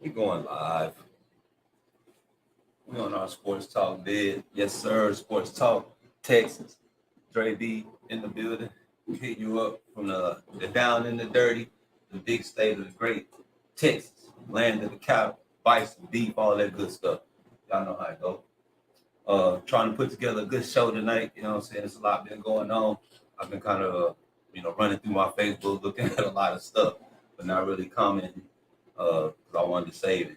We going live. We on our sports talk bid. Yes, sir. Sports talk, Texas. Dre B in the building. Hit you up from the down in the dirty, the big state of the great Texas, land of the cow, bison, beef, all that good stuff. Y'all know how it go. Trying to put together a good show tonight. You know what I'm saying? There's a lot been going on. I've been kind of, running through my Facebook, looking at a lot of stuff, but not really commenting because I wanted to save it.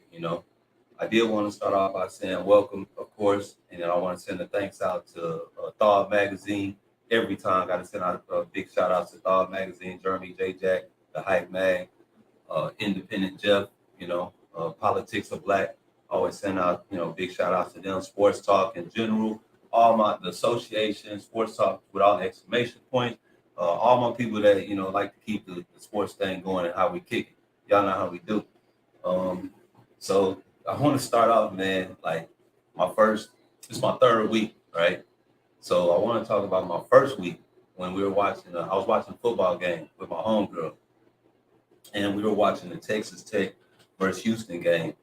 I did want to start off by saying welcome, of course, and then I want to send a thanks out to Thawed Magazine. Every time, got to send out a big shout out to Thawed Magazine, Jeremy J. Jack, the Hype Mag, Independent Jeff, Politics of Black. Always send out, big shout outs to them. Sports Talk in general, the association, Sports Talk with all the exclamation points. All my people that like to keep the sports thing going and how we kick it. Y'all know how we do. So I want to start off, man. Like it's my third week, right? So I want to talk about my first week when we were watching. I was watching a football game with my homegirl, and we were watching the Texas Tech versus Houston game.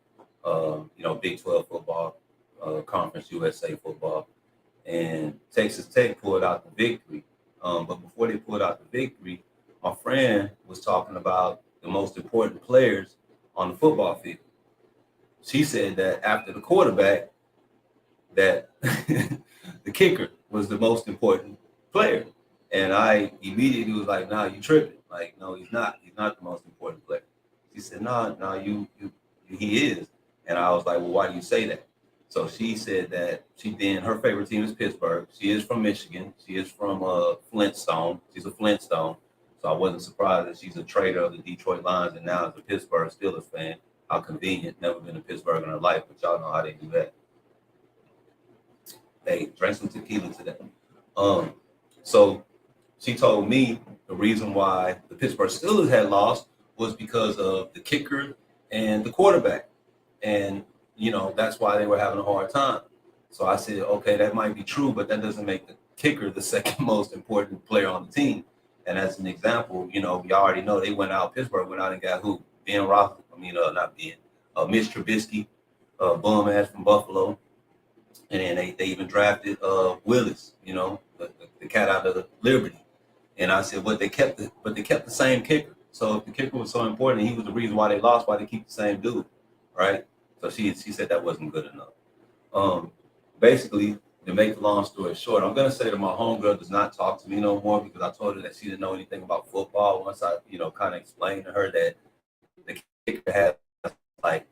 Big 12 football, Conference USA football, and Texas Tech pulled out the victory. But before they pulled out the victory, my friend was talking about the most important players on the football field. She said that after the quarterback, that the kicker was the most important player. And I immediately was like, nah, you tripping. Like, no, he's not. He's not the most important player. She said, no, he is. And I was like, well, why do you say that? So she said that her favorite team is Pittsburgh. She is from Michigan. She is from Flintstone. She's a Flintstone. So I wasn't surprised that she's a trader of the Detroit Lions and now is a Pittsburgh Steelers fan. How convenient. Never been to Pittsburgh in her life, but y'all know how they do that. Hey, drank some tequila today. So she told me the reason why the Pittsburgh Steelers had lost was because of the kicker and the quarterback. And, that's why they were having a hard time. So I said, okay, that might be true, but that doesn't make the kicker the second most important player on the team. And as an example, y'all already know Pittsburgh went out and got who? Not Ben, Mitch Trubisky, bum ass from Buffalo. And then they even drafted Willis, the cat out of the Liberty. And I said, but they kept the same kicker. So if the kicker was so important, he was the reason why they lost, why they keep the same dude, right? So she said that wasn't good enough. Basically, to make the long story short, I'm gonna say that my homegirl does not talk to me no more because I told her that she didn't know anything about football. Once I, kind of explained to her that the kicker has like,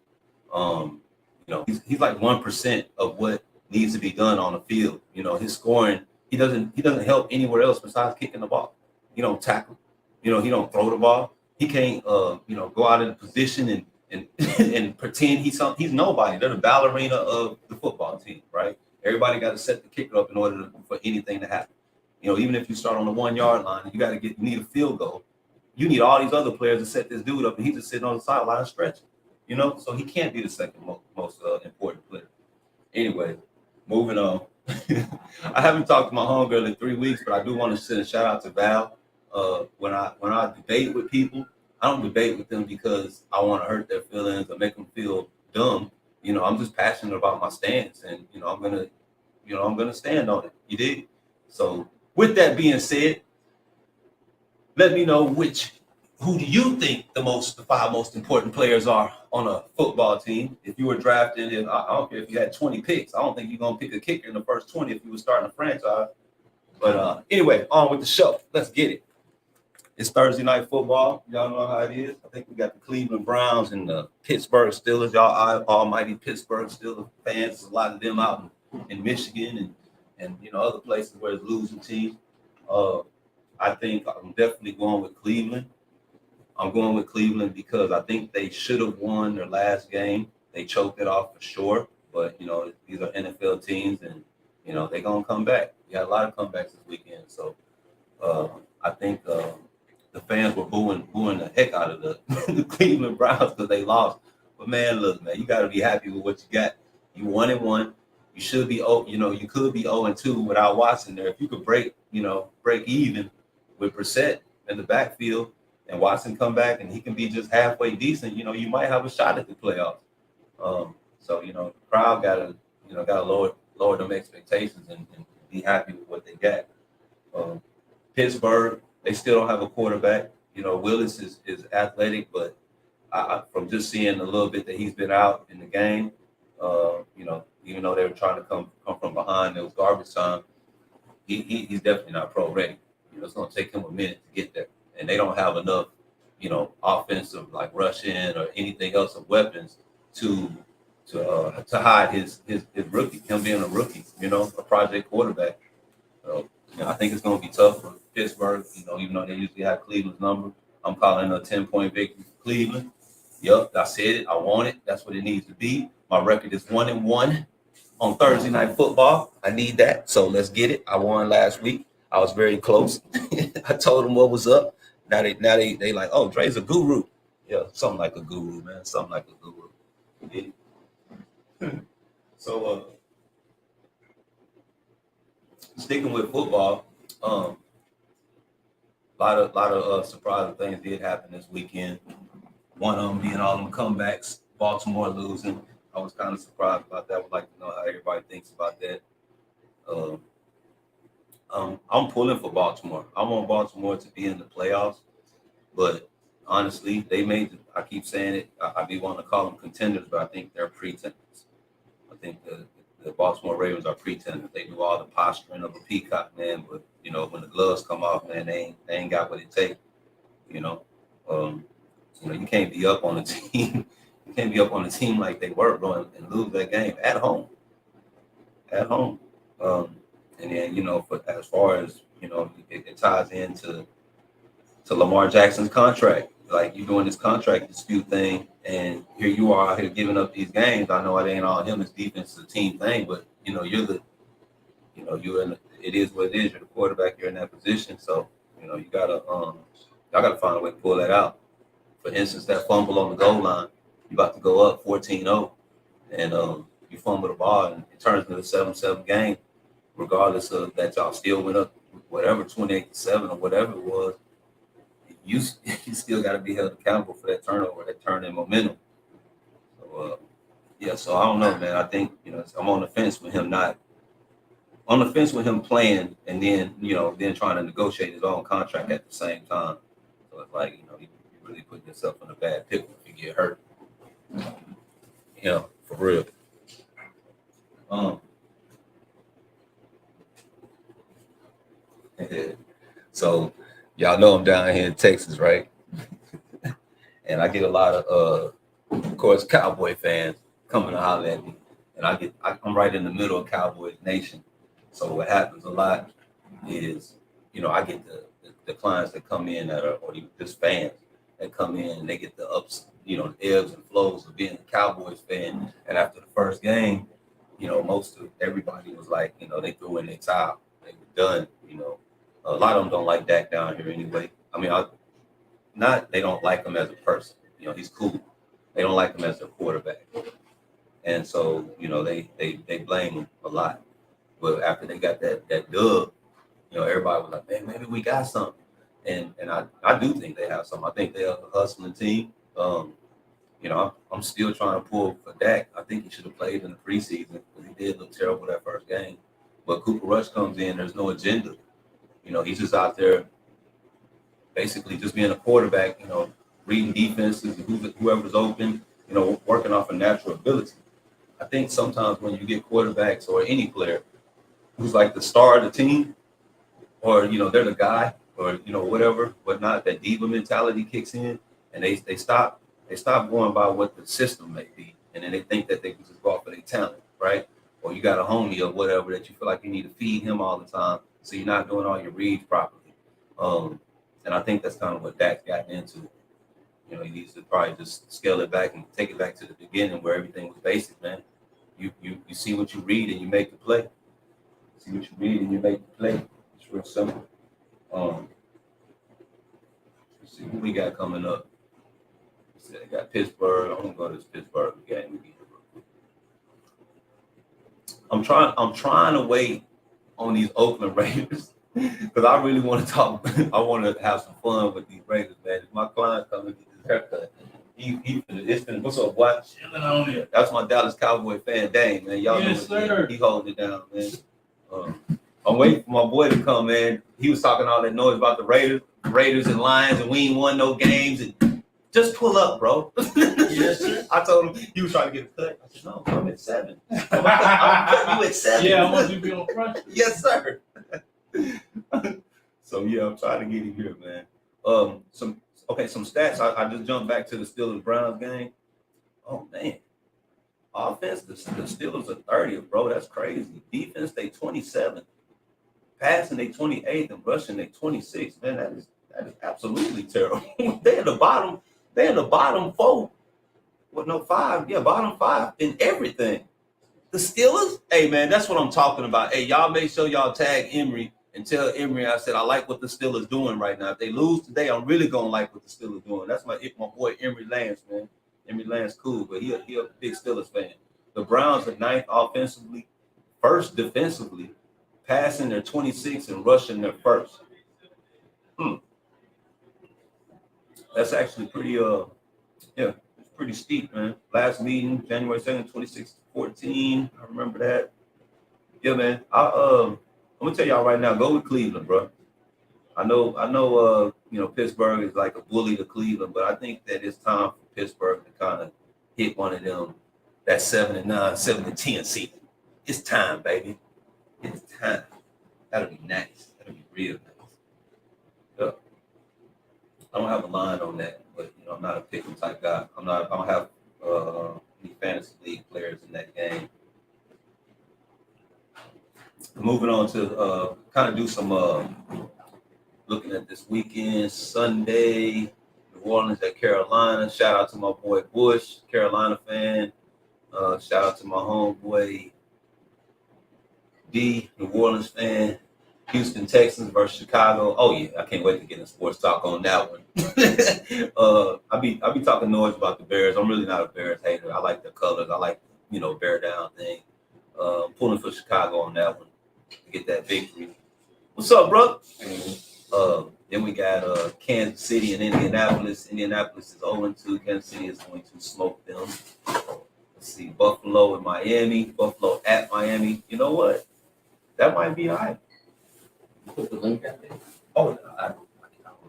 he's like 1% of what needs to be done on the field. His scoring, he doesn't help anywhere else besides kicking the ball. He don't tackle. He don't throw the ball. He can't, go out in a position and and pretend he's nobody. They're the ballerina of the football team, right? Everybody got to set the kicker up in order for anything to happen. Even if you start on the 1 yard line, you need a field goal. You need all these other players to set this dude up, and he's just sitting on the sideline stretching. So he can't be the second most important player. Anyway, moving on. I haven't talked to my homegirl in 3 weeks, but I do want to send a shout out to Val. When I debate with people, I don't debate with them because I want to hurt their feelings or make them feel dumb. I'm just passionate about my stance, and I'm gonna stand on it. You did. So with that being said, let me know who do you think the 5 most important players are on a football team? If you were drafted, and I don't care if you had 20 picks, I don't think you're gonna pick a kicker in the first 20 if you were starting a franchise. But anyway, on with the show. Let's get it. It's Thursday night football. Y'all know how it is. I think we got the Cleveland Browns and the Pittsburgh Steelers. Y'all almighty Pittsburgh Steelers fans. There's a lot of them out in Michigan and other places where it's losing teams. I think I'm definitely going with Cleveland. I'm going with Cleveland because I think they should have won their last game. They choked it off for sure. But, these are NFL teams and, they're going to come back. We had a lot of comebacks this weekend. So I think the fans were booing the heck out of the Cleveland Browns because they lost. But, man, look, man, you got to be happy with what you got. You 1-1. You should be, you could be 0-2 without Watson there. If you could break even with Brissett in the backfield, and Watson come back and he can be just halfway decent, you might have a shot at the playoffs. So the crowd gotta lower them expectations and be happy with what they got. Pittsburgh, they still don't have a quarterback. Willis is athletic, but from just seeing a little bit that he's been out in the game, even though they were trying to come from behind, it was garbage time. He's definitely not pro ready. It's going to take him a minute to get there, and they don't have enough, offensive like rush in or anything else of weapons to hide his rookie, him being a rookie, a project quarterback. So I think it's going to be tough for Pittsburgh. Even though they usually have Cleveland's number, I'm calling a 10-point victory for Cleveland. Yep, I said it. I want it. That's what it needs to be. My record is 1-1 on Thursday Night Football. I need that. So let's get it. I won last week. I was very close. I told them what was up. Now they like, oh, Dre's a guru. Yeah, something like a guru, man. Something like a guru. Yeah. So sticking with football, a lot of surprising things did happen this weekend. One of them being all them comebacks, Baltimore losing. I was kind of surprised about that. I would like to know how everybody thinks about that. I'm pulling for Baltimore. I want Baltimore to be in the playoffs, but honestly, I keep saying it. I be wanting to call them contenders, but I think they're pretenders. I think the Baltimore Ravens are pretenders. They do all the posturing of a peacock, man, but when the gloves come off, man, they ain't got what it takes. You can't be up on a team. You can't be up on a team like they were going and lose that game at home. At home. And then, as far as, it ties into Lamar Jackson's contract. Like, you're doing this contract dispute thing, and here you are out here giving up these games. I know it ain't all him, it's defense, it's a team thing, but, it is what it is. You're the quarterback, you're in that position. So, y'all gotta find a way to pull that out. For instance, that fumble on the goal line, you about to go up 14-0, and you fumble the ball, and it turns into a 7-7 game, regardless of that y'all still went up, whatever, 28-7 or whatever it was. You still got to be held accountable for that turnover, that turn in momentum. So, so I don't know, man. I think, I'm on the fence with him playing and then, then trying to negotiate his own contract at the same time. So it's like, you really putting yourself in a bad pickle if you get hurt. For real. So y'all know I'm down here in Texas, right? And I get a lot of course, Cowboy fans coming to holler at me. And I'm right in the middle of Cowboys Nation. So what happens a lot is, I get the clients that come in or just fans that come in and they get the ups, the ebbs and flows of being a Cowboys fan. And after the first game, most of everybody was like, they threw in their towel. They were done, A lot of them don't like Dak down here anyway. I mean, they don't like him as a person. He's cool. They don't like him as their quarterback. And so, they blame him a lot. But after they got that dub, everybody was like, man, maybe we got something. And I do think they have something. I think they're a hustling team. I'm still trying to pull for Dak. I think he should have played in the preseason because he did look terrible that first game. But Cooper Rush comes in, there's no agenda. He's just out there basically just being a quarterback, reading defenses, whoever's open, working off a natural ability. I think sometimes when you get quarterbacks or any player who's like the star of the team, or they're the guy, or whatever, whatnot, that diva mentality kicks in, and they stop going by what the system may be, and then they think that they can just go off of their talent, right? Or you got a homie or whatever that you feel like you need to feed him all the time, so you're not doing all your reads properly. And I think that's kind of what Dak's gotten into. He needs to probably just scale it back and take it back to the beginning where everything was basic, man. You see what you read and you make the play. See what you read and you make the play. It's real simple. Let's see who we got coming up. They got Pittsburgh. I'm gonna go to this Pittsburgh game again. I'm trying to wait on these Oakland Raiders Because I really want to talk. I want to have some fun with these Raiders, man. If my client comes and get his haircut, it's been what's up, what? Chilling on it. That's my Dallas Cowboy fan, Dane, man. Y'all know it. He holding it down, man. I'm waiting for my boy to come, man. He was talking all that noise about the Raiders and Lions, and we ain't won no games. And just pull up, bro. Yes, sir. I told him he was trying to get a cut. I said, no, I'm at 7. I'm putting you at 7. Yeah, I want you to be on front. Yes, sir. So yeah, I'm trying to get him here, man. Some stats. I just jumped back to the Steelers Browns game. Oh man, offense, the Steelers are 30th, bro. That's crazy. Defense, they 27th. Passing, they 28th, and rushing, they 26th. Man, that is absolutely terrible. They're in the bottom. They're in the bottom 4. Well, no 5. Yeah, bottom 5 in everything. The Steelers, hey man, that's what I'm talking about. Hey, y'all make sure y'all tag Emery and tell Emery I said I like what the Steelers doing right now. If they lose today, I'm really gonna like what the Steelers doing. That's my boy Emery Lance, man. Emery Lance cool, but he a big Steelers fan. The Browns are 9th offensively, 1st defensively, passing their 26th and rushing their 1st. That's actually pretty it's pretty steep, man. Last meeting, January 2nd, 2014. I remember that. Yeah, man. I'm gonna tell y'all right now, go with Cleveland, bro. I know Pittsburgh is like a bully to Cleveland, but I think that it's time for Pittsburgh to kind of hit one of them, that 7-9, 7-10 season. It's time, baby. It's time. That'll be nice. That'll be real nice. Yeah. I don't have a line on that, but I'm not a pick'em type guy. I don't have any fantasy league players in that game. Moving on to kind of do some looking at this weekend, Sunday, New Orleans at Carolina. Shout out to my boy Bush, Carolina fan. Shout out to my homeboy D, New Orleans fan. Houston Texans versus Chicago. Oh yeah, I can't wait to get in sports talk on that one. I be talking noise about the Bears. I'm really not a Bears hater. I like the colors. I like bear down thing. Pulling for Chicago on that one to get that victory. What's up, bro? Then we got Kansas City and Indianapolis. Indianapolis is 0-2. Kansas City is going to smoke them. Let's see, Buffalo and Miami. Buffalo at Miami. You know what? That might be all right. Put the link out there. Oh, I don't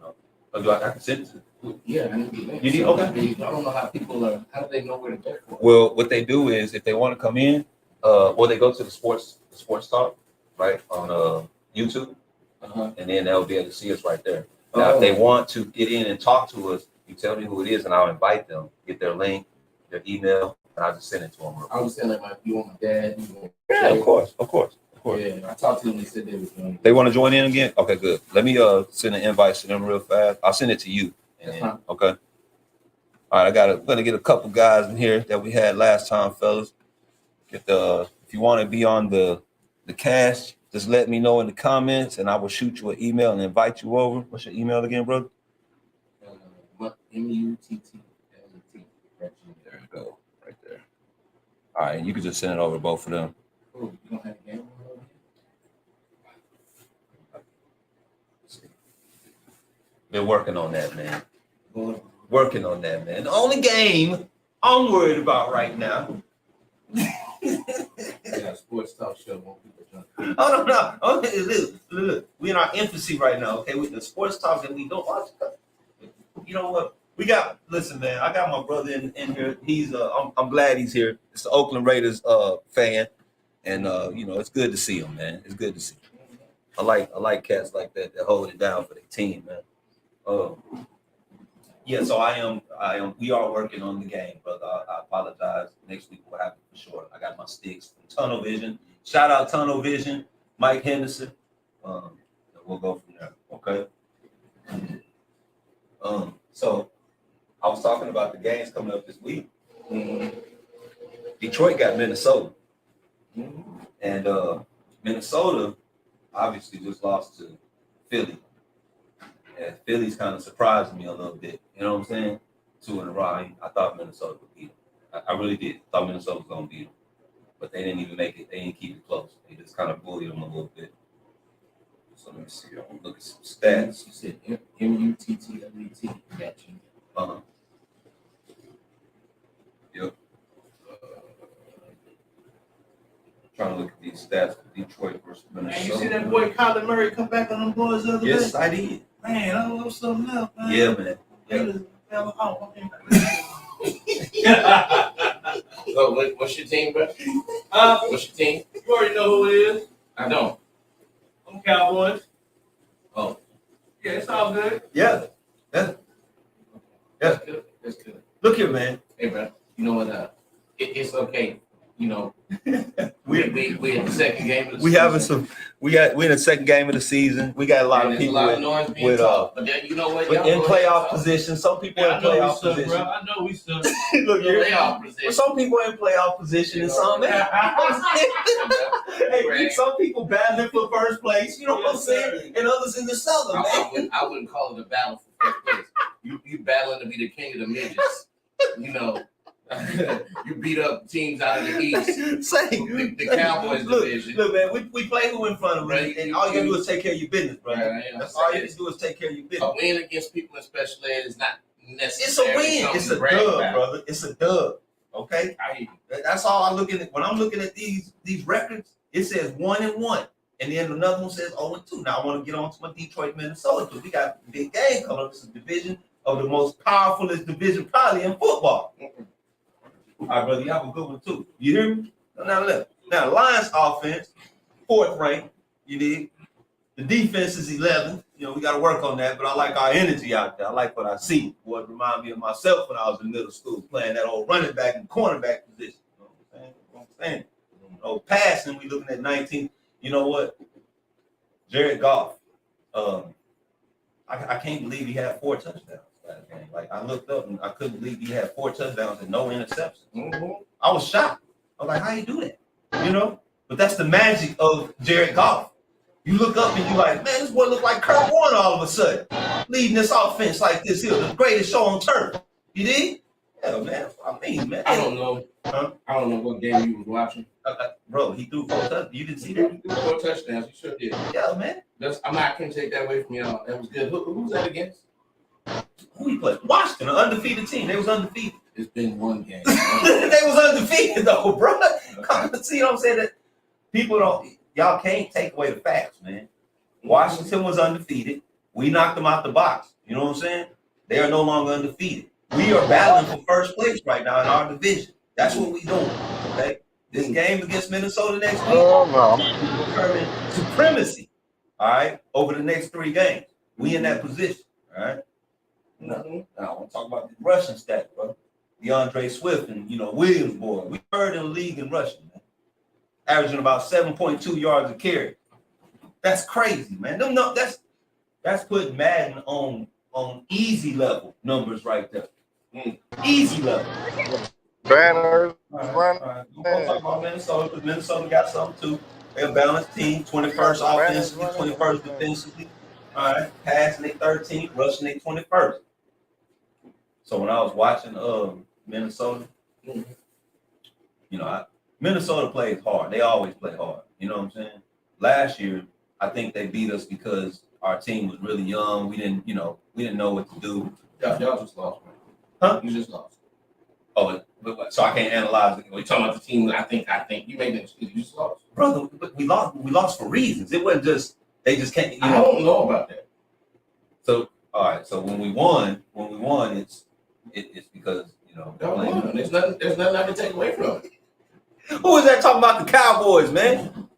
know. I can send it to you. Yeah, I need the link. You need, okay. I don't know how people are. How do they know where to go for it? Well, what they do is if they want to come in, or they go to the sports talk, right, on YouTube, and then they'll be able to see us right there. Now, if they want to get in and talk to us, you tell me who it is, and I'll invite them. Get their link, their email, and I'll just send it to them. I was saying like you want my dad. Yeah, of course. Yeah, I talked to them. They said they was going. They want to join in again? Okay, good. Let me send an invite to them real fast. I'll send it to you. Okay. All right, gonna get a couple guys in here that we had last time, fellas. If you want to be on the cast, just let me know in the comments, and I will shoot you an email and invite you over. What's your email again, brother? MUTT. There you go, right there. All right, you can just send it over to both of them. Oh, you don't have a game? Been working on that, man. Working on that, man. The only game I'm worried about right now. Yeah, sports talk show. Oh no. Okay, look. We're in our infancy right now, okay? With the sports talk that we don't watch. You know what? Listen, man, I got my brother in here. He's I'm glad he's here. It's the Oakland Raiders fan. And it's good to see him, man. It's good to see him. I like cats like that hold it down for their team, man. Yeah, so I am. We are working on the game, brother. I apologize. Next week will happen for sure. I got my sticks from Tunnel Vision. Shout out Tunnel Vision, Mike Henderson. We'll go from there. Okay. So I was talking about the games coming up this week. Detroit got Minnesota, and Minnesota obviously just lost to Philly. Yeah, Philly's kind of surprised me a little bit. You know what I'm saying? 2 in a row. I thought Minnesota would beat them. I really did. Thought Minnesota was going to beat them. But they didn't even make it. They didn't keep it close. They just kind of bullied them a little bit. So let me see. I'm gonna look at some stats. You said Muttlett. Got you. Uh-huh. Yep. Trying to look at these stats for Detroit versus Minnesota. Man, you see that boy Kyler Murray come back on them boys the other day? Yes, I did. Man, I love something else, man. Yeah, man. Yeah. So what's your team, bro? What's your team? You already know who it is. I don't. I'm Cowboys. Oh. Yeah, it's all good. Yeah. That's good. That's good. Look here, man. Hey, bro. You know what? It's okay. You know, we in the second game of the we season. having some. We're in the second game of the season. We got a lot And of there's people a lot of noise being talked. But then you know what? in Y'all go ahead playoff and talk. position. Some people Yeah, in playoff bro. position. I know we suck. Look here. Playoff position. Some people in playoff position and some. Hey, some people battling for first place. You know what I'm saying? And others in the cellar, man. I wouldn't call it a battle for first place. You battling to be the king of the midgets. You know, you beat up teams out of the East. The Cowboys division. Look, man, we play who in front of us, Right. and all you gotta do is take care of your business, brother. Right, That's all you have to do is take care of your business. A win against people in special ed is not It's a necessarily win. something It's to a brag dub, about. brother. It's a dub. Okay, I hear you. that's all I'm looking at. When I'm looking at these records, it says 1-1, and then another one says 0-2. Now I want to get on to my Detroit, Minnesota, because we got a big game coming up. This is a division of the most powerfulest division probably in football. All right, brother, you have a good one too. You hear me? Now look. Now Lions offense, 4th rank. You did. The defense is 11th. You know, we got to work on that, but I like our energy out there. I like what I see. Boy, it remind me of myself when I was in middle school, playing that old running back and cornerback position. You know what I'm saying? Oh, passing, we looking at 19. You know what? Jared Goff. I can't believe he had 4 touchdowns last game. Like, I looked up and I couldn't believe he had 4 touchdowns and no interceptions. Mm-hmm. I was shocked. I was like, how you do that? You know? But that's the magic of Jared Goff. You look up and you're like, man, this boy look like Kurt Warner all of a sudden. Leading this offense like this here, the greatest show on turf. You did? Yeah, man. I mean, man. I don't know. Huh? I don't know what game you was watching. Bro, he threw 4 touchdowns. You didn't see that? He threw 4 touchdowns. You sure did. Yeah, man. I can't take that away from y'all. That was good. Who was that against? Who he played? Washington, an undefeated team. They was undefeated. It's been one game. They was undefeated though, bro. See what I'm saying? That y'all can't take away the facts, man. Washington was undefeated. We knocked them out the box. You know what I'm saying? They are no longer undefeated. We are battling for first place right now in our division. That's what we doing. Okay. This game against Minnesota next week will determine supremacy. All right, over the next 3 games, we in that position. All right. Now I want to talk about the rushing stats, bro. DeAndre Swift and Williams, boy, we third in the league in rushing, man. Averaging about 7.2 yards a carry. That's crazy, man. No, that's putting Madden on easy level numbers right there. Easy level. Banners. All right. We'll talk about Minnesota because Minnesota got something too. They're a balanced team, 21st offensively, 21st defensively. All right, passing they 13th, rushing they 21st. So when I was watching Minnesota, Minnesota plays hard. They always play hard. You know what I'm saying? Last year, I think they beat us because our team was really young. We didn't know what to do. Y'all just lost, man. Huh? You just lost. Oh, so I can't analyze it. We're talking about the team. I think you made the excuse. You just lost, Brother. But we lost for reasons. It wasn't just they just can't. I don't know about that. So all right. So when we won, it's because Y'all won. There's nothing I can take away from it. Who is that talking about the Cowboys, man?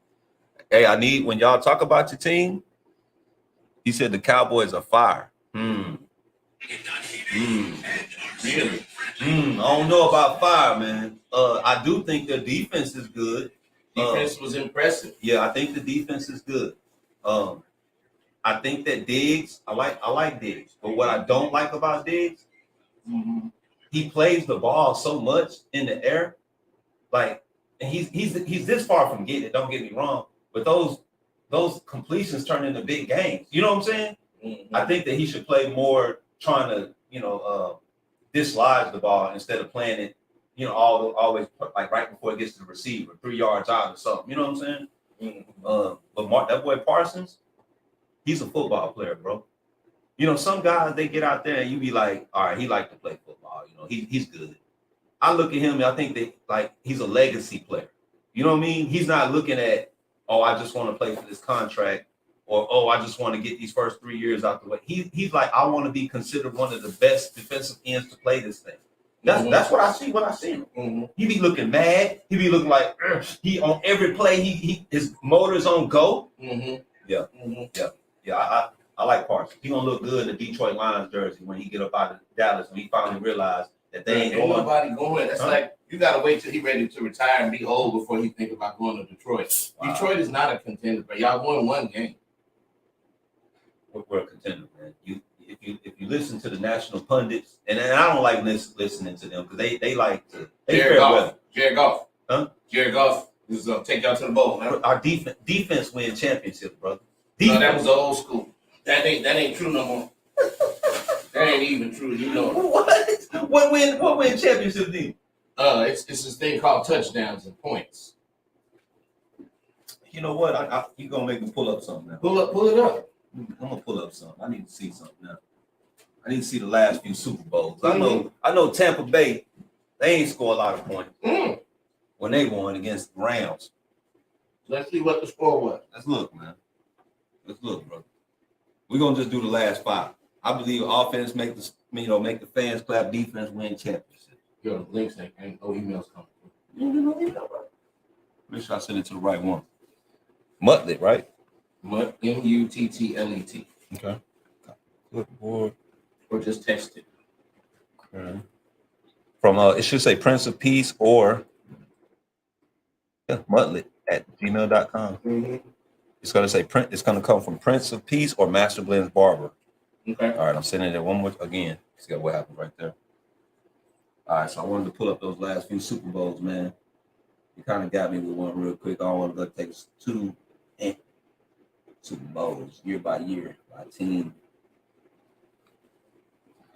Hey, I need when y'all talk about your team. He said the Cowboys are fire. Really? I don't know about fire, man. I do think their defense is good. Defense was impressive. Yeah, I think the defense is good. I think that Diggs, I like Diggs, but what I don't like about Diggs, he plays the ball so much in the air, like, and he's this far from getting it. Don't get me wrong, but those completions turn into big games. You know what I'm saying? I think that he should play more trying to dislodge the ball instead of playing it, always like right before it gets to the receiver, 3 yards out or something. You know what I'm saying? But that boy Parsons, He's a football player, bro. You know, some guys they get out there and you be like, all right, he like to play football. You know, he's good. I look at him and I think that like he's a legacy player. You know what I mean? He's not looking at, oh, I just want to play for this contract, or oh, I just want to get these first 3 years out the way. He's like, I want to be considered one of the best defensive ends to play this thing. That's what I see when I see him. Mm-hmm. He be looking mad. He be looking like he on every play. His motor's on go. Mm-hmm. Yeah, Mm-hmm. yeah. I like Parsons. He gonna look good in the Detroit Lions jersey when he get up out of Dallas when he finally realize that they ain't going. Nobody going. That's like you gotta wait till he ready to retire and be old before he think about going to Detroit. Wow. Detroit is not a contender, but y'all won one game. We're a contender, man. If you listen to the national pundits, and I don't like listening to them because they like to Jared Goff. Huh? Jared Goff is gonna take y'all to the bowl, man. Our defense win championships, brother. No, that was the old school. That ain't true no more. That ain't even true. You know what win championship then? It's this thing called touchdowns and points. You know what? You gonna make me pull up something now. Pull it up. I'm gonna pull up something. I need to see something now. I need to see the last few Super Bowls. I know Tampa Bay, they ain't score a lot of points when they won against the Rams. Let's see what the score was. Let's look, man. Let's look, bro. We're gonna just do the last 5. I believe offense make the fans clap, defense win championship. Yo, links ain't no emails coming. Make sure I send it to the right one. Mutlet, right? Muttlet. Okay. Clipboard. Or just text it. Okay. From it should say Prince of Peace or Mutlet at gmail.com. Mm-hmm. It's gonna say print. It's gonna come from Prince of Peace or Masterblends Barber. Okay. All right, I'm sending it one more again. See what happened right there. All right, so I wanted to pull up those last few Super Bowls, man. You kind of got me with one real quick. I don't want to go take us 2 Super Bowls year by year by team.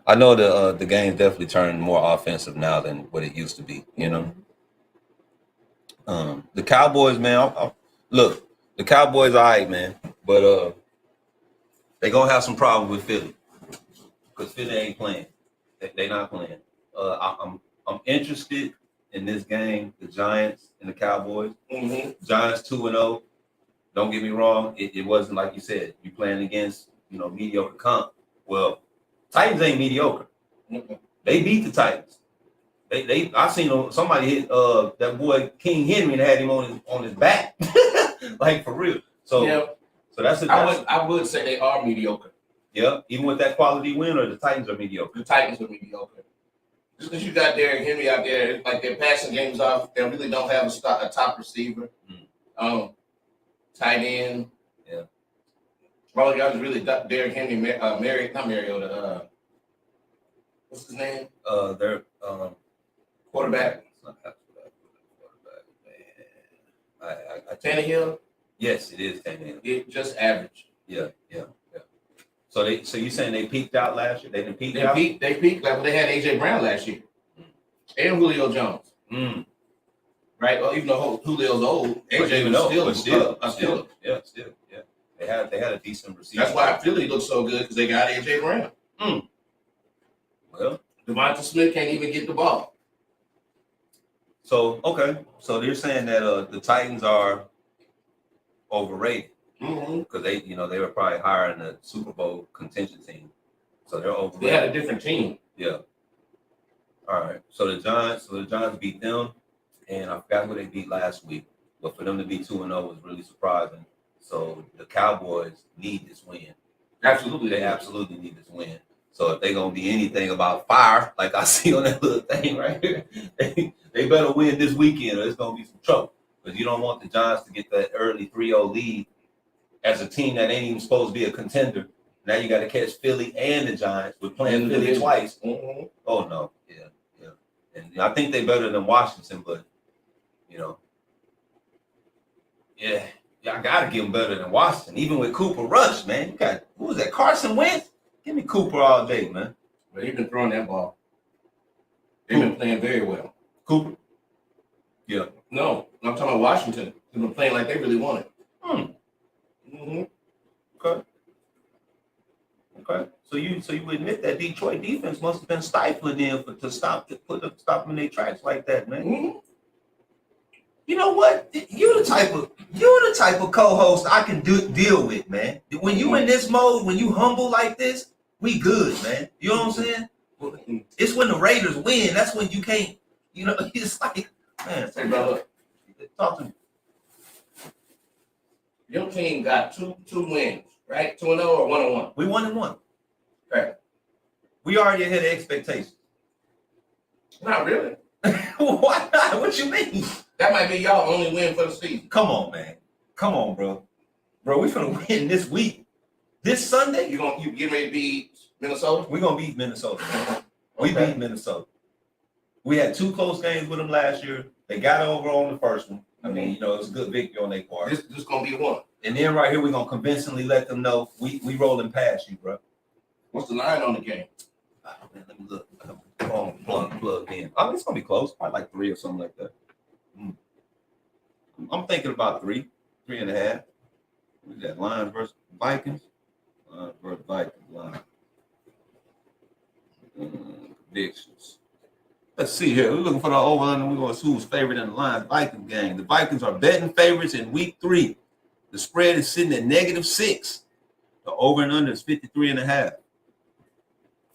I know the game definitely turned more offensive now than what it used to be. You know, the Cowboys, man. Look, the Cowboys, all right, man, but they gonna have some problems with Philly because Philly ain't playing. They not playing. I'm interested in this game, the Giants and the Cowboys. Mm-hmm. Giants 2-0. Don't get me wrong. It wasn't like you said. You playing against mediocre comp. Well, Titans ain't mediocre. Mm-hmm. They beat the Titans. I seen somebody hit that boy King Henry and had him on his back, like for real. So yeah. So that's it. I would say they are mediocre. Yeah, even with that quality win, or the Titans are mediocre. The Titans are mediocre. Just because you got Derrick Henry out there, like their passing games off, they really don't have a top receiver. Tight end. Yeah. All y'all is really Derrick Henry, not Mariota. What's his name? Their quarterback. Tannehill. Yes, it is Tannehill. It just average. Yeah. So you saying they peaked out last year? They didn't peak out? They peaked like when they had AJ Brown last year. And Julio Jones. Right? Well, even though Julio's old, AJ was still. Yeah. They had a decent receiver. That's why Philly looks so good because they got AJ Brown. Well, Devonta Smith can't even get the ball. So so they're saying that the Titans are overrated because they were probably higher in the Super Bowl contention team, so they're overrated. They had a different team. Yeah. All right. So the Giants beat them, and I forgot who they beat last week, but for them to be 2-0 was really surprising. So the Cowboys need this win. Absolutely, they absolutely need this win. So if they're gonna be anything about fire, like I see on that little thing right here, they better win this weekend, or it's gonna be some trouble. Because you don't want the Giants to get that early 3-0 lead as a team that ain't even supposed to be a contender. Now you got to catch Philly and the Giants. We're playing Philly twice. Mm-hmm. Oh no, yeah. And I think they're better than Washington, but I gotta give them better than Washington. Even with Cooper Rush, man, you got who was that? Carson Wentz. Give me Cooper all day, man. But he's been throwing that ball. They've been playing very well. Cooper. Yeah. No, I'm talking about Washington. They've been playing like they really want it. Okay. so you admit that Detroit defense must have been stifling them to stop them in their tracks like that, man. Mm-hmm. You know what? You're the type of co-host I can deal with, man. When you in this mode, when you humble like this, we good, man. You know what I'm saying? It's when the Raiders win. That's when you can't. You know, it's like, man. Hey, brother, Talk to me. your team got two wins, right? 2-0 or 1-1? We 1-1. Right. We already ahead of expectations. Not really. Why not? What you mean? That might be y'all only win for the season. Come on, man. Come on, bro. Bro, we finna win this week. This Sunday, You get ready to beat Minnesota? we're gonna beat Minnesota. We Okay. beat Minnesota. We had 2 close games with them last year. They got over on the first one. I mean, you know, it was a good victory on their part. This gonna be one. And then right here, we're gonna convincingly let them know we rolling past you, bro. What's the line on the game? Man, let me look. Plug in. I mean, it's gonna be close, probably like 3 or something like that. I'm thinking about 3.5. We got Lions versus Vikings. Lions versus Vikings. Lions. Predictions. Let's see here. We're looking for the over under. We're going to see who's favorite in the Lions Vikings game. The Vikings are betting favorites in week 3. The spread is sitting at -6. The over and under is 53.5.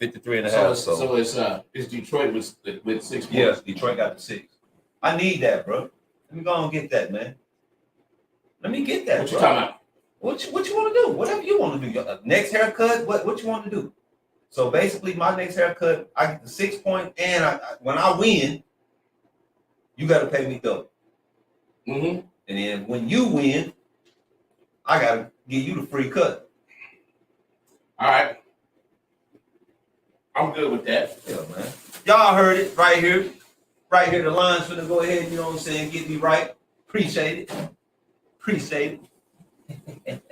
53.5. So it's Detroit with 6 points. Yes, Detroit got the 6. I need that, bro. Let me go and get that, man. Let me get that. What you bro. talking about? What you want to do? Whatever you want to do. Your next haircut. What you want to do? So basically, my next haircut, I get the 6 point, and when I win, you got to pay me double. Mm-hmm. And then when you win, I got to give you the free cut. All right. I'm good with that. Yeah, man. Y'all heard it right here. Right here, the line's finna go ahead, you know what I'm saying, get me right. Appreciate it. Appreciate it.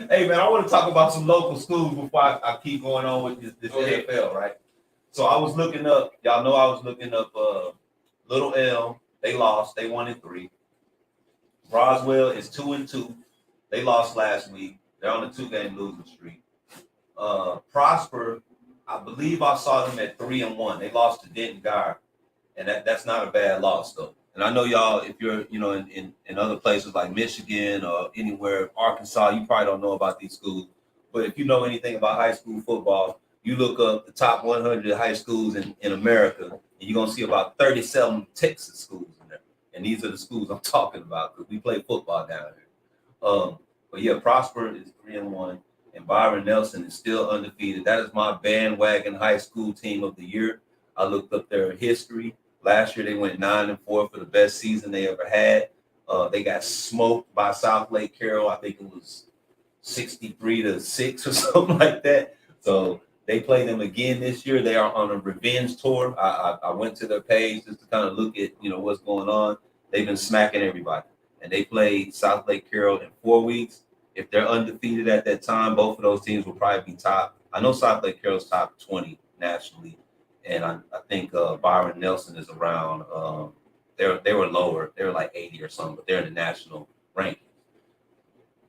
Hey, man, I want to talk about some local schools before I keep going on with this NFL, right? So I was looking up, y'all know I was looking up Little Elm. They lost. They 1-3. Roswell is 2-2. They lost last week. They're on a 2-game losing streak. Prosper, I believe I saw them at 3-1. They lost to Denton Guard. And that's not a bad loss, though. And I know y'all, if you're, you know, in other places like Michigan or anywhere, Arkansas, you probably don't know about these schools. But if you know anything about high school football, you look up the top 100 high schools in America, and you're going to see about 37 Texas schools in there. And these are the schools I'm talking about because we play football down here. But yeah, Prosper is 3-1, and Byron Nelson is still undefeated. That is my bandwagon high school team of the year. I looked up their history. Last year, they went 9-4 for the best season they ever had. They got smoked by South Lake Carroll. I think it was 63-6 or something like that. So they play them again this year. They are on a revenge tour. I went to their page just to kind of look at, you know, what's going on. They've been smacking everybody. And they played South Lake Carroll in 4 weeks. If they're undefeated at that time, both of those teams will probably be top. I know South Lake Carroll's top 20 nationally. And I think Byron Nelson is around. They were lower. They were like 80 or something, but they're in the national ranking.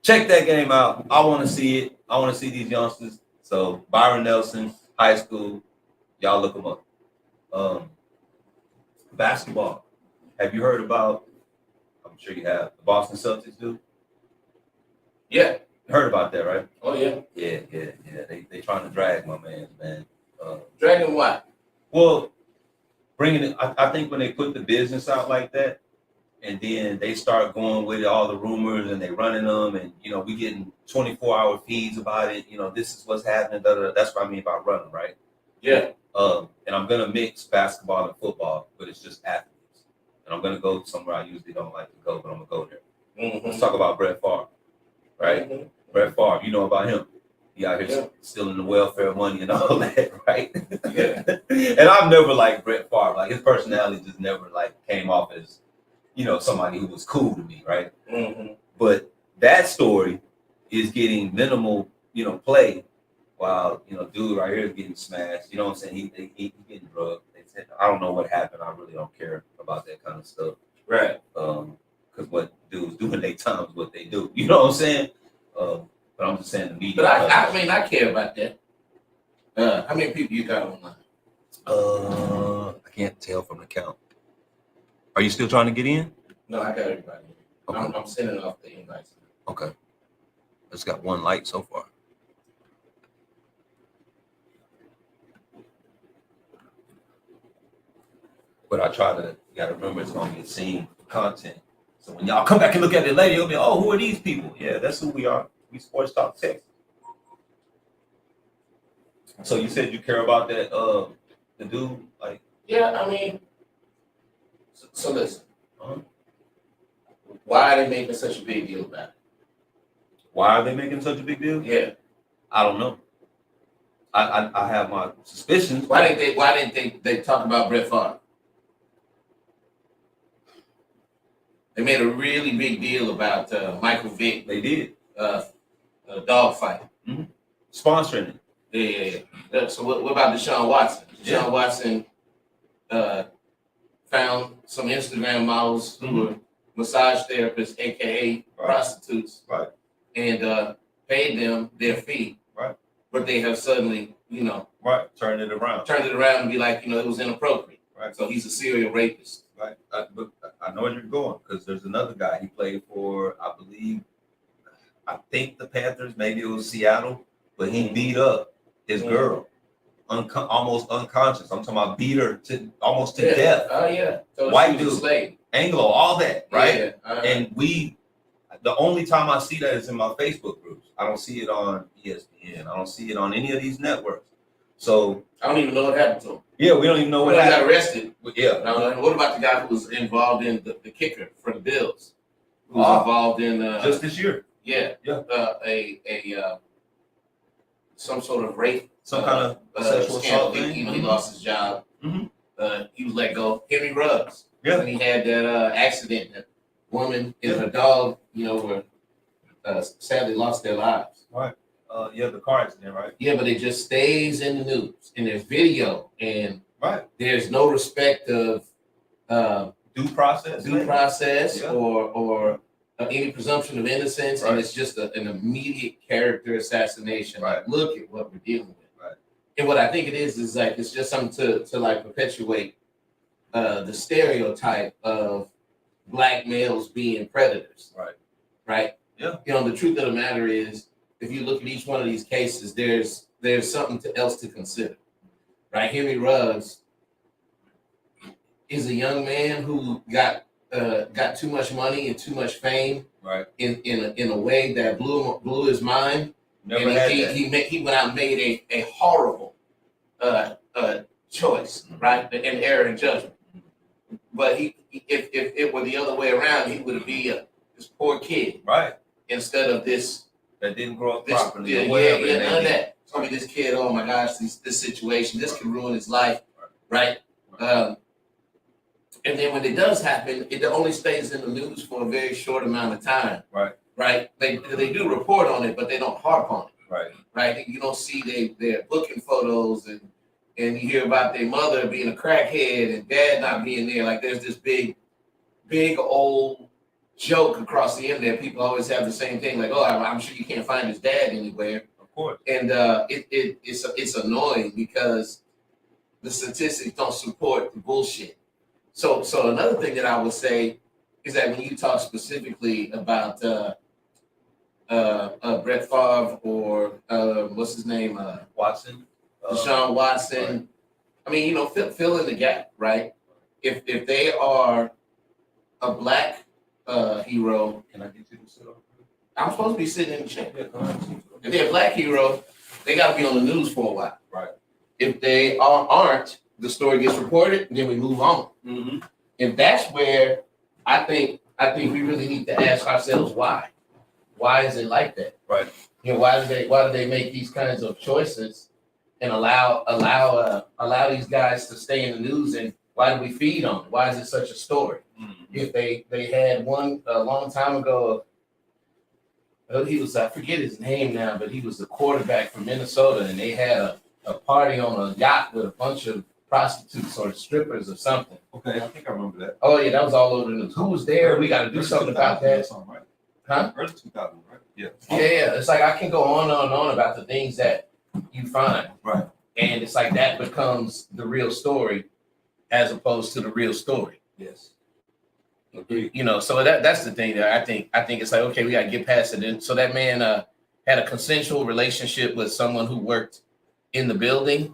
Check that game out. I want to see it. I want to see these youngsters. So Byron Nelson, high school, y'all look them up. Basketball. Have you heard about? I'm sure you have. The Boston Celtics do. Yeah. Heard about that, right? Oh yeah. Yeah. They trying to drag my man. Dragon what? Well, bringing it, I think when they put the business out like that, and then they start going with all the rumors and they running them, and you know we getting 24-hour feeds about it. You know this is what's happening. That's what I mean by running, right? Yeah. And I'm gonna mix basketball and football, but it's just athletes. And I'm gonna go somewhere I usually don't like to go, but I'm gonna go there. Mm-hmm. Let's talk about Brett Favre, right? Mm-hmm. Brett Favre, you know about him. He out here stealing the welfare money and all that, right? Yeah. And I've never liked Brett Favre. Like his personality just never like came off as, you know, somebody who was cool to me, right? Mm-hmm. But that story is getting minimal, you know, play, while you know, dude right here is getting smashed. You know what I'm saying? He getting drugged. I don't know what happened. I really don't care about that kind of stuff, Right. because what dudes do in their time is what they do. You know what I'm saying? But I'm just saying the media. But I mean, I care about that. How many people you got online? I can't tell from the count. Are you still trying to get in? No, I got everybody. Okay. I'm sending off the invites. Okay. It's got one like so far. But I try to, you gotta remember it's gonna get seen content. So when y'all come back and look at it later, you'll be, oh, who are these people? Yeah, that's who we are. We Sports Talk Texas. So you said you care about that, the dude, like, Yeah, I mean, so listen. uh, Why are they making such a big deal about why are they making such a big deal? it? Yeah. I don't know. I have my suspicions. Why didn't they talk about Brett Favre? They made a really big deal about Michael Vick, They did. dog fight. Sponsoring it. Yeah. So what about Deshaun Watson? Yeah. Deshaun Watson found some Instagram models who were massage therapists, aka prostitutes, Right. and paid them their fee. Right. But they have suddenly, Right. Turn it around. turned it around and be like, it was inappropriate. Right. So he's a serial rapist. Right. But I know where you're going because there's another guy he played for, I think the Panthers, maybe it was Seattle, but he beat up his girl, almost unconscious. I'm talking about beat her almost to death. Oh yeah. So White she was a dude. slave. Anglo, all that, right? Yeah. And the only time I see that is in my Facebook groups. I don't see it on ESPN. I don't see it on any of these networks. So I don't even know what happened to him. yeah, we don't even know When what he got happened. arrested. Yeah. Now, what about the guy who was involved in the kicker for the Bills? Who was Ah. involved in Just this year. yeah. Some sort of rape, Some kind of sexual assault scandal. thing. He lost his job. Mhm. He was let go. Henry Ruggs. Yeah. When he had that accident, that woman and her dog, were sadly lost their lives. The car accident, right? Yeah, but it just stays in the news, and there's video, and Right. there's no respect of Due process. Yeah. or any presumption of innocence, Right. and it's just an immediate character assassination. Right. Like, look at what we're dealing with. Right. And what I think it is like it's just something to like perpetuate the stereotype of black males being predators. Right. Right. Yeah. The truth of the matter is, if you look at each one of these cases, there's something else to consider. Right. Henry Ruggs is a young man who got too much money and too much fame, Right. in a way that blew his mind. Never And had he that. he went out and made a horrible choice, right? An error in judgment. But if it were the other way around, he would be this poor kid Right. instead of this. That didn't grow up This, properly. yeah, or whatever none they of did. that. It's gonna be this kid. Oh my gosh, this situation. This could ruin his life, right? And then when it does happen, it only stays in the news for a very short amount of time. Right. Right. They do report on it, but they don't harp on it. Right. Right. You don't see their booking photos and you hear about their mother being a crackhead and dad not being there. Like there's this big old joke across the internet. People always have the same thing, like, oh, I'm sure you can't find his dad anywhere. Of course. And it's annoying because the statistics don't support the bullshit. So another thing that I would say is that when you talk specifically about Brett Favre or what's his name, Watson. Deshaun Watson, right. I mean, fill in the gap, right? If they are a black hero, Can I get you to sit up? I'm supposed to be sitting in the chair. Yeah, come on. If they're a black hero, they got to be on the news for a while. Right. If they aren't, the story gets reported, and then we move on. Mm-hmm. And that's where I think we really need to ask ourselves why. Why is it like that? Right. Why do they make these kinds of choices and allow these guys to stay in the news, and why do we feed on it? Why is it such a story? Mm-hmm. If they had one a long time ago, I forget his name now, but he was the quarterback from Minnesota, and they had a party on a yacht with a bunch of prostitutes or strippers or something. Okay, I think I remember that. Oh yeah, that was all over the news. Who was there? We got to do something about that. Right? Huh? Early 2000, right? Yeah. Yeah. It's like I can go on and on about the things that you find. Right. and it's like that becomes the real story as opposed to the real story. Yes. You know, so that's the thing that I think it's like, okay, we got to get past it. And so that man had a consensual relationship with someone who worked in the building,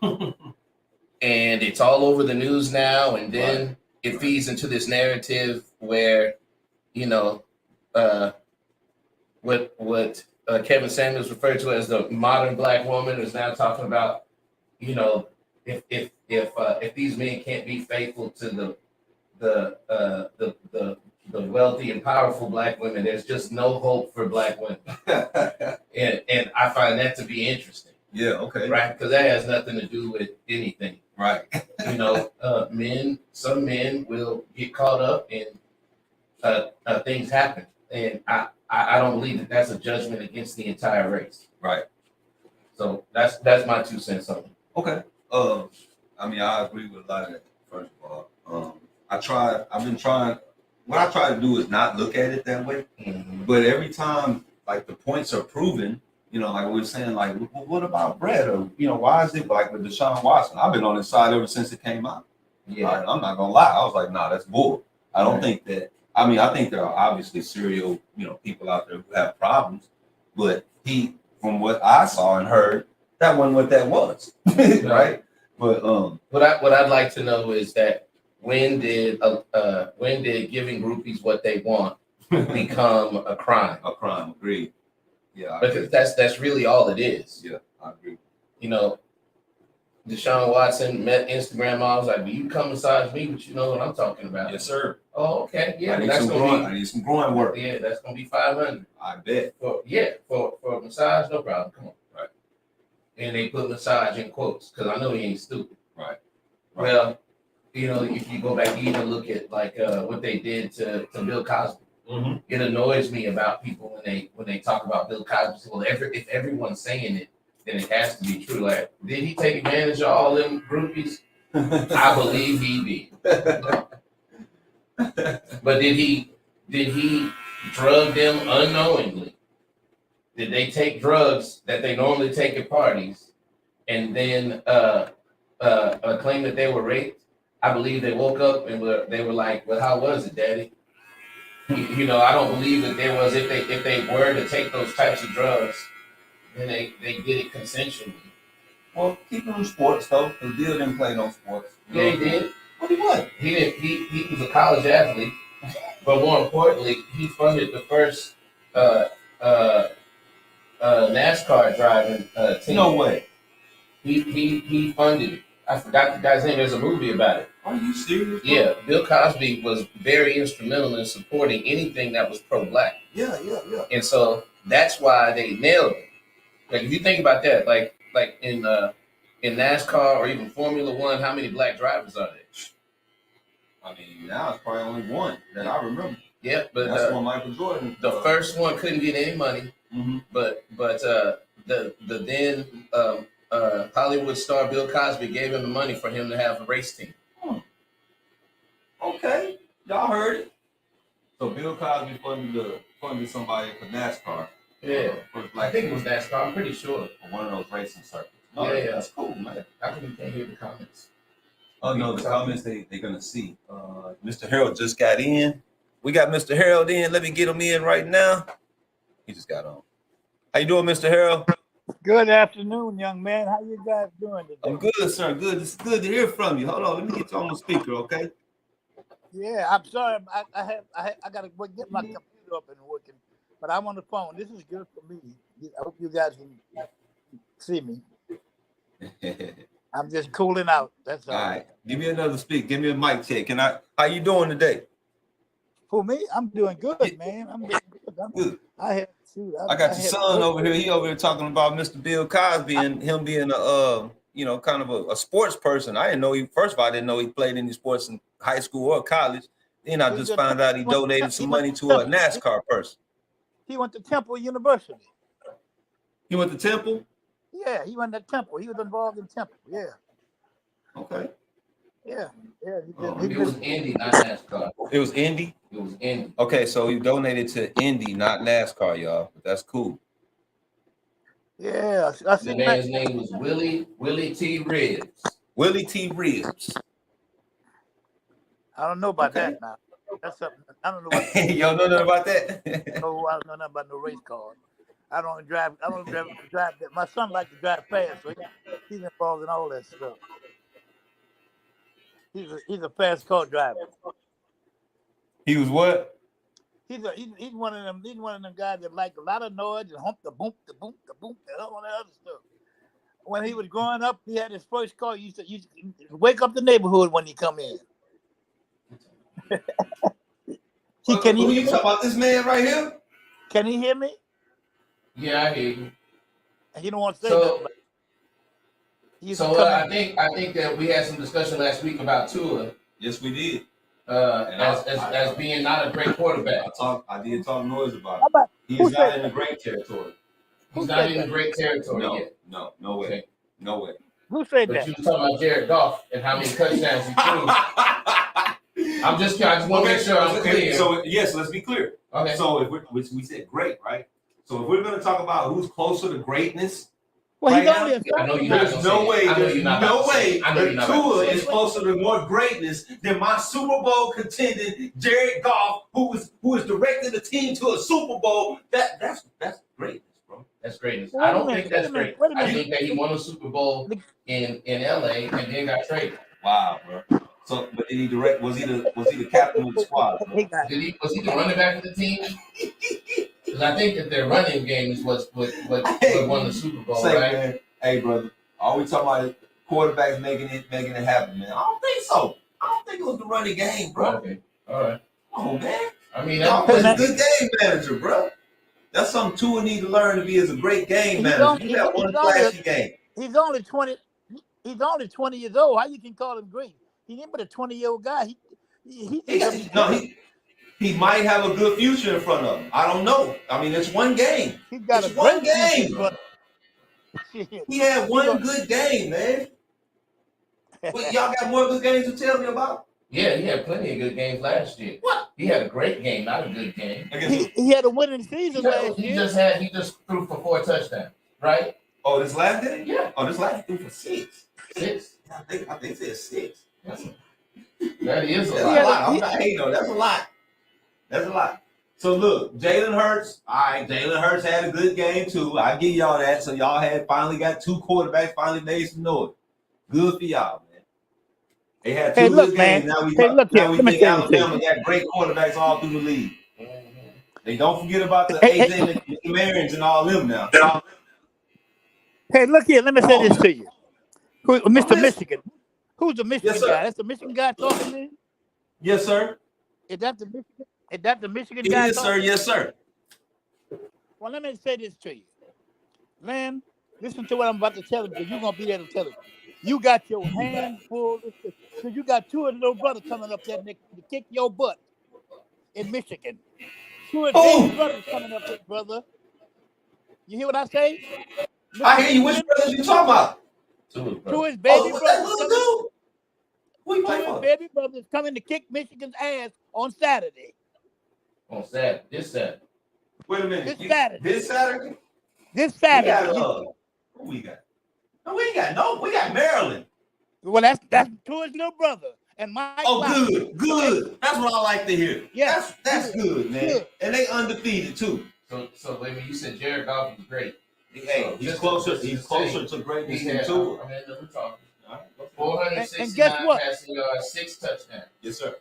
and it's all over the news now. And then it feeds into this narrative where, you know, what Kevin Samuels referred to as the modern black woman is now talking about, you know, if these men can't be faithful to the wealthy and powerful black women, there's just no hope for black women. and I find that to be interesting. Yeah, okay. Right, because that has nothing to do with anything. Right. You know, some men will get caught up in things happen, and I don't believe that that's a judgment against the entire race. Right. So that's my 2 cents on it. Okay. I mean, I agree with a lot of that. First of all, what I try to do is not look at it that way. Mm-hmm. But every time, like, the points are proven, you know, like we were saying, like, well, what about Brett? Or, you know, why is it like with Deshaun Watson? I've been on his side ever since it came out. Yeah. I'm not gonna lie. I was like, nah, that's bull. I don't think that. I mean, I think there are obviously serial, you know, people out there who have problems, but from what I saw and heard, that wasn't what that was, right? But what I'd like to know is that when did giving groupies what they want become a crime? A crime, agreed. Yeah, because that's really all it is. Yeah, I agree. You know, Deshaun Watson met Instagram models. Like, will you come massage me? But you know what I'm talking about. Yes, sir. Oh, okay. Yeah, I need some groin work. Yeah, that's gonna be $500. I bet. For a massage, no problem. Come on. Right. And they put massage in quotes because I know he ain't stupid. Right. Well, you know, if you go back even look at like what they did to Bill Cosby. Mm-hmm. It annoys me about people when they talk about Bill Cosby. Well, if everyone's saying it, then it has to be true. Like, did he take advantage of all them groupies? I believe he did. But did he drug them unknowingly? Did they take drugs that they normally take at parties and then claim that they were raped? I believe they woke up and they were like, well, how was it, Daddy? You know, I don't believe that there was, if they were to take those types of drugs, then they did it consensually. Well, keep on sports though, because Bill didn't play no sports. Yeah, he did. What he what? He didn't. He was a college athlete, but more importantly, he funded the first NASCAR driving team. No way. He funded it. I forgot the guy's name. There's a movie about it. Are you serious? Yeah, Bill Cosby was very instrumental in supporting anything that was pro-black. Yeah. And so that's why they nailed it. Like, if you think about that, like in NASCAR or even Formula One, how many black drivers are there? I mean, now it's probably only one that I remember. Yeah, but that's one Michael Jordan. The first one couldn't get any money, but the then Hollywood star Bill Cosby gave him the money for him to have a race team. Okay, y'all heard it. So Bill Cosby funded somebody for NASCAR. Yeah, I think it was NASCAR. I'm pretty sure. For one of those racing circuits. Yeah, that's cool, man. How come you can't hear the comments? Oh no, the comments they're gonna see. Mr. Harold just got in. We got Mr. Harold in. Let me get him in right now. He just got on. How you doing, Mr. Harold? Good afternoon, young man. How you guys doing today? I'm good, sir. Good. It's good to hear from you. Hold on, let me get you on the speaker, okay? Yeah, I'm sorry. I gotta get my computer up and working, but I'm on the phone. This is good for me. I hope you guys can see me. I'm just cooling out. That's all. All right. Give me another speak. Give me a mic check. How you doing today? For me, I'm doing good, man. I'm doing good. I got your son over here. He over here talking about Mr. Bill Cosby and him being a kind of a sports person. I didn't know first of all, I didn't know he played any sports in high school or college. Then I just found out he donated some money to a NASCAR person. He went to Temple University. He went to Temple? Yeah, he went to Temple. He was involved in Temple. Yeah. Okay. Yeah. It was Indy, not NASCAR. It was Indy? It was Indy. Okay, so he donated to Indy, not NASCAR, y'all. That's cool. Yeah, I The seen man's name was Willie T. Ribs. Willie T. Ribs. I don't know about Okay. that now. That's something. I don't know what. Y'all know nothing about that? No, I don't know nothing about no race cars. I don't drive. I don't drive. That. My son likes to drive fast, so he's involved in all that stuff. He's a fast car driver. He was what? He's one of them. He's one of them guys that like a lot of noise and hump the boom, the boom, the boom, and all that other stuff. When he was growing up, he had his first car. He used to wake up the neighborhood when he come in. Can Who he? you talking about? This man right here? Can he hear me? Yeah, I hear you. He don't want to say nothing. So, But he used so to come I in. think that we had some discussion last week about Tua Yes, we did. as being not a great quarterback. I did talk noise about How it. about He who is not said in the great territory. He's Who not said in that? the great territory No, yet. no way. Okay. No way. who said But that? you were talking about Jared Goff and how many touchdowns he threw. I just want to make sure I'm clear. So yes, let's be clear. Okay. So which we said great, right? So if we're going to talk about who's closer to greatness, Well, he's right only now, a I know you're sophomore. not there's gonna no say way. it. I know There's you're not no about to say way it. I know you're not that about to Tua say is it. closer to more greatness than my Super Bowl contending Jared Goff, who is directing the team to a Super Bowl. That's greatness, bro. That's greatness. Wait I a don't minute, think that's wait a minute, great. wait a I minute. think that he won a Super Bowl in LA and then got traded. Wow, bro. So, but did he direct? Was he the captain of the squad? Bro? Hey, guys. Was he the running back of the team? Because I think that their running game is what won the Super Bowl, Say, right? man, hey, brother, are we talking about quarterbacks making it happen, man? I don't think so. I don't think it was the running game, bro. Okay, all right. Come on, man. I mean, Y'all that, was a good game manager, bro. That's something Tua need to learn to be as a great game manager. You got one flashy game. He's only 20. He's only 20 years old. How you can call him great? He ain't but a 20-year-old guy. He might have a good future in front of him. I don't know. I mean, it's one game. He's got It's a one great future, game. but He had one good game, man. What, y'all got more good games to tell me about? yeah, he had plenty of good games last year. What? He had a great game, not a good game. he had a winning season last He year. just threw for 4 touchdowns, right? Oh, this last game? Yeah. Oh, this last game for 6. 6. I think it said 6. That is a That's lot. a lot. I'm not hating on. That's a lot. That's a lot. So look, Jalen Hurts. All right, Jalen Hurts had a good game too. I give y'all that. So y'all had finally got 2 quarterbacks finally made some noise. Good for y'all, man. They had 2 good games. Now we think Alabama got great quarterbacks all through the league. They don't forget about the AJ McMarions and all them now. Hey, look here. Let me say this to you. Mr. Michigan. Who's the Michigan guy? That's the Michigan guy talking to you? Yes, sir. Is that the Michigan? Is that the Michigan guy? Yes, sir. Yes, sir. Well, let me say this to you. Man, listen to what I'm about to tell him because you're going to be there to tell him. You got your hand full. So you got 2 of the little brothers coming up there to kick your butt in Michigan. 2 of the baby brothers coming up there, brother. You hear what I say? I hear you. Which brothers you talking about? 2 of his baby brothers. Who you playing for? Baby brothers coming to kick Michigan's ass on Saturday. On Saturday. This Saturday. Wait a minute. This Saturday. This Saturday? This Saturday. Who we got? No, we ain't got no. We got Maryland. Well, that's 2 of his little brother. And Mike. Oh, good. That's what I like to hear. Yeah. That's good, man. Good. And they undefeated too. So wait a minute, you said Jared Goff was great. Hey, he's closer to greatness than Tua. I mean, we're talking. And 469 guess what? passing yards, 6 touchdowns. Yes, sir.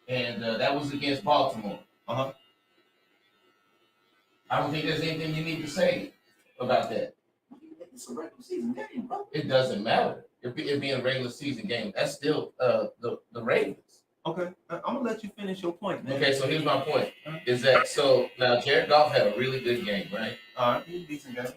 And that was against Baltimore. Uh-huh. I don't think there's anything you need to say about that. It's a regular season game, bro. It doesn't matter. It being a regular season game, that's still the Ravens. Okay, I'm gonna let you finish your point, man. Okay, so here's my point: is that so? Now Jared Goff had a really good game, right? All right, he's a decent guy.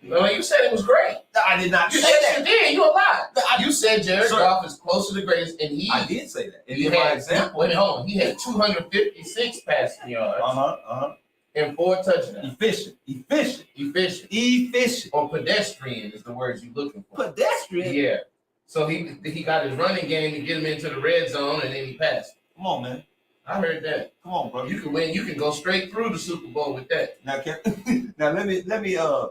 No, you said it was great. I did not You say that. You did. You a lie. You said Jared Goff is close to the greatest, and I did say that. He had, wait, hold on. He had 256 passing yards. And 4 touchdowns. Efficient. Or pedestrian is the words you're looking for. Pedestrian. Yeah. So he got his running game to get him into the red zone, and then he passed. Come on, man. I heard that. Come on, bro. You can win. You can go straight through the Super Bowl with that. Now, now let me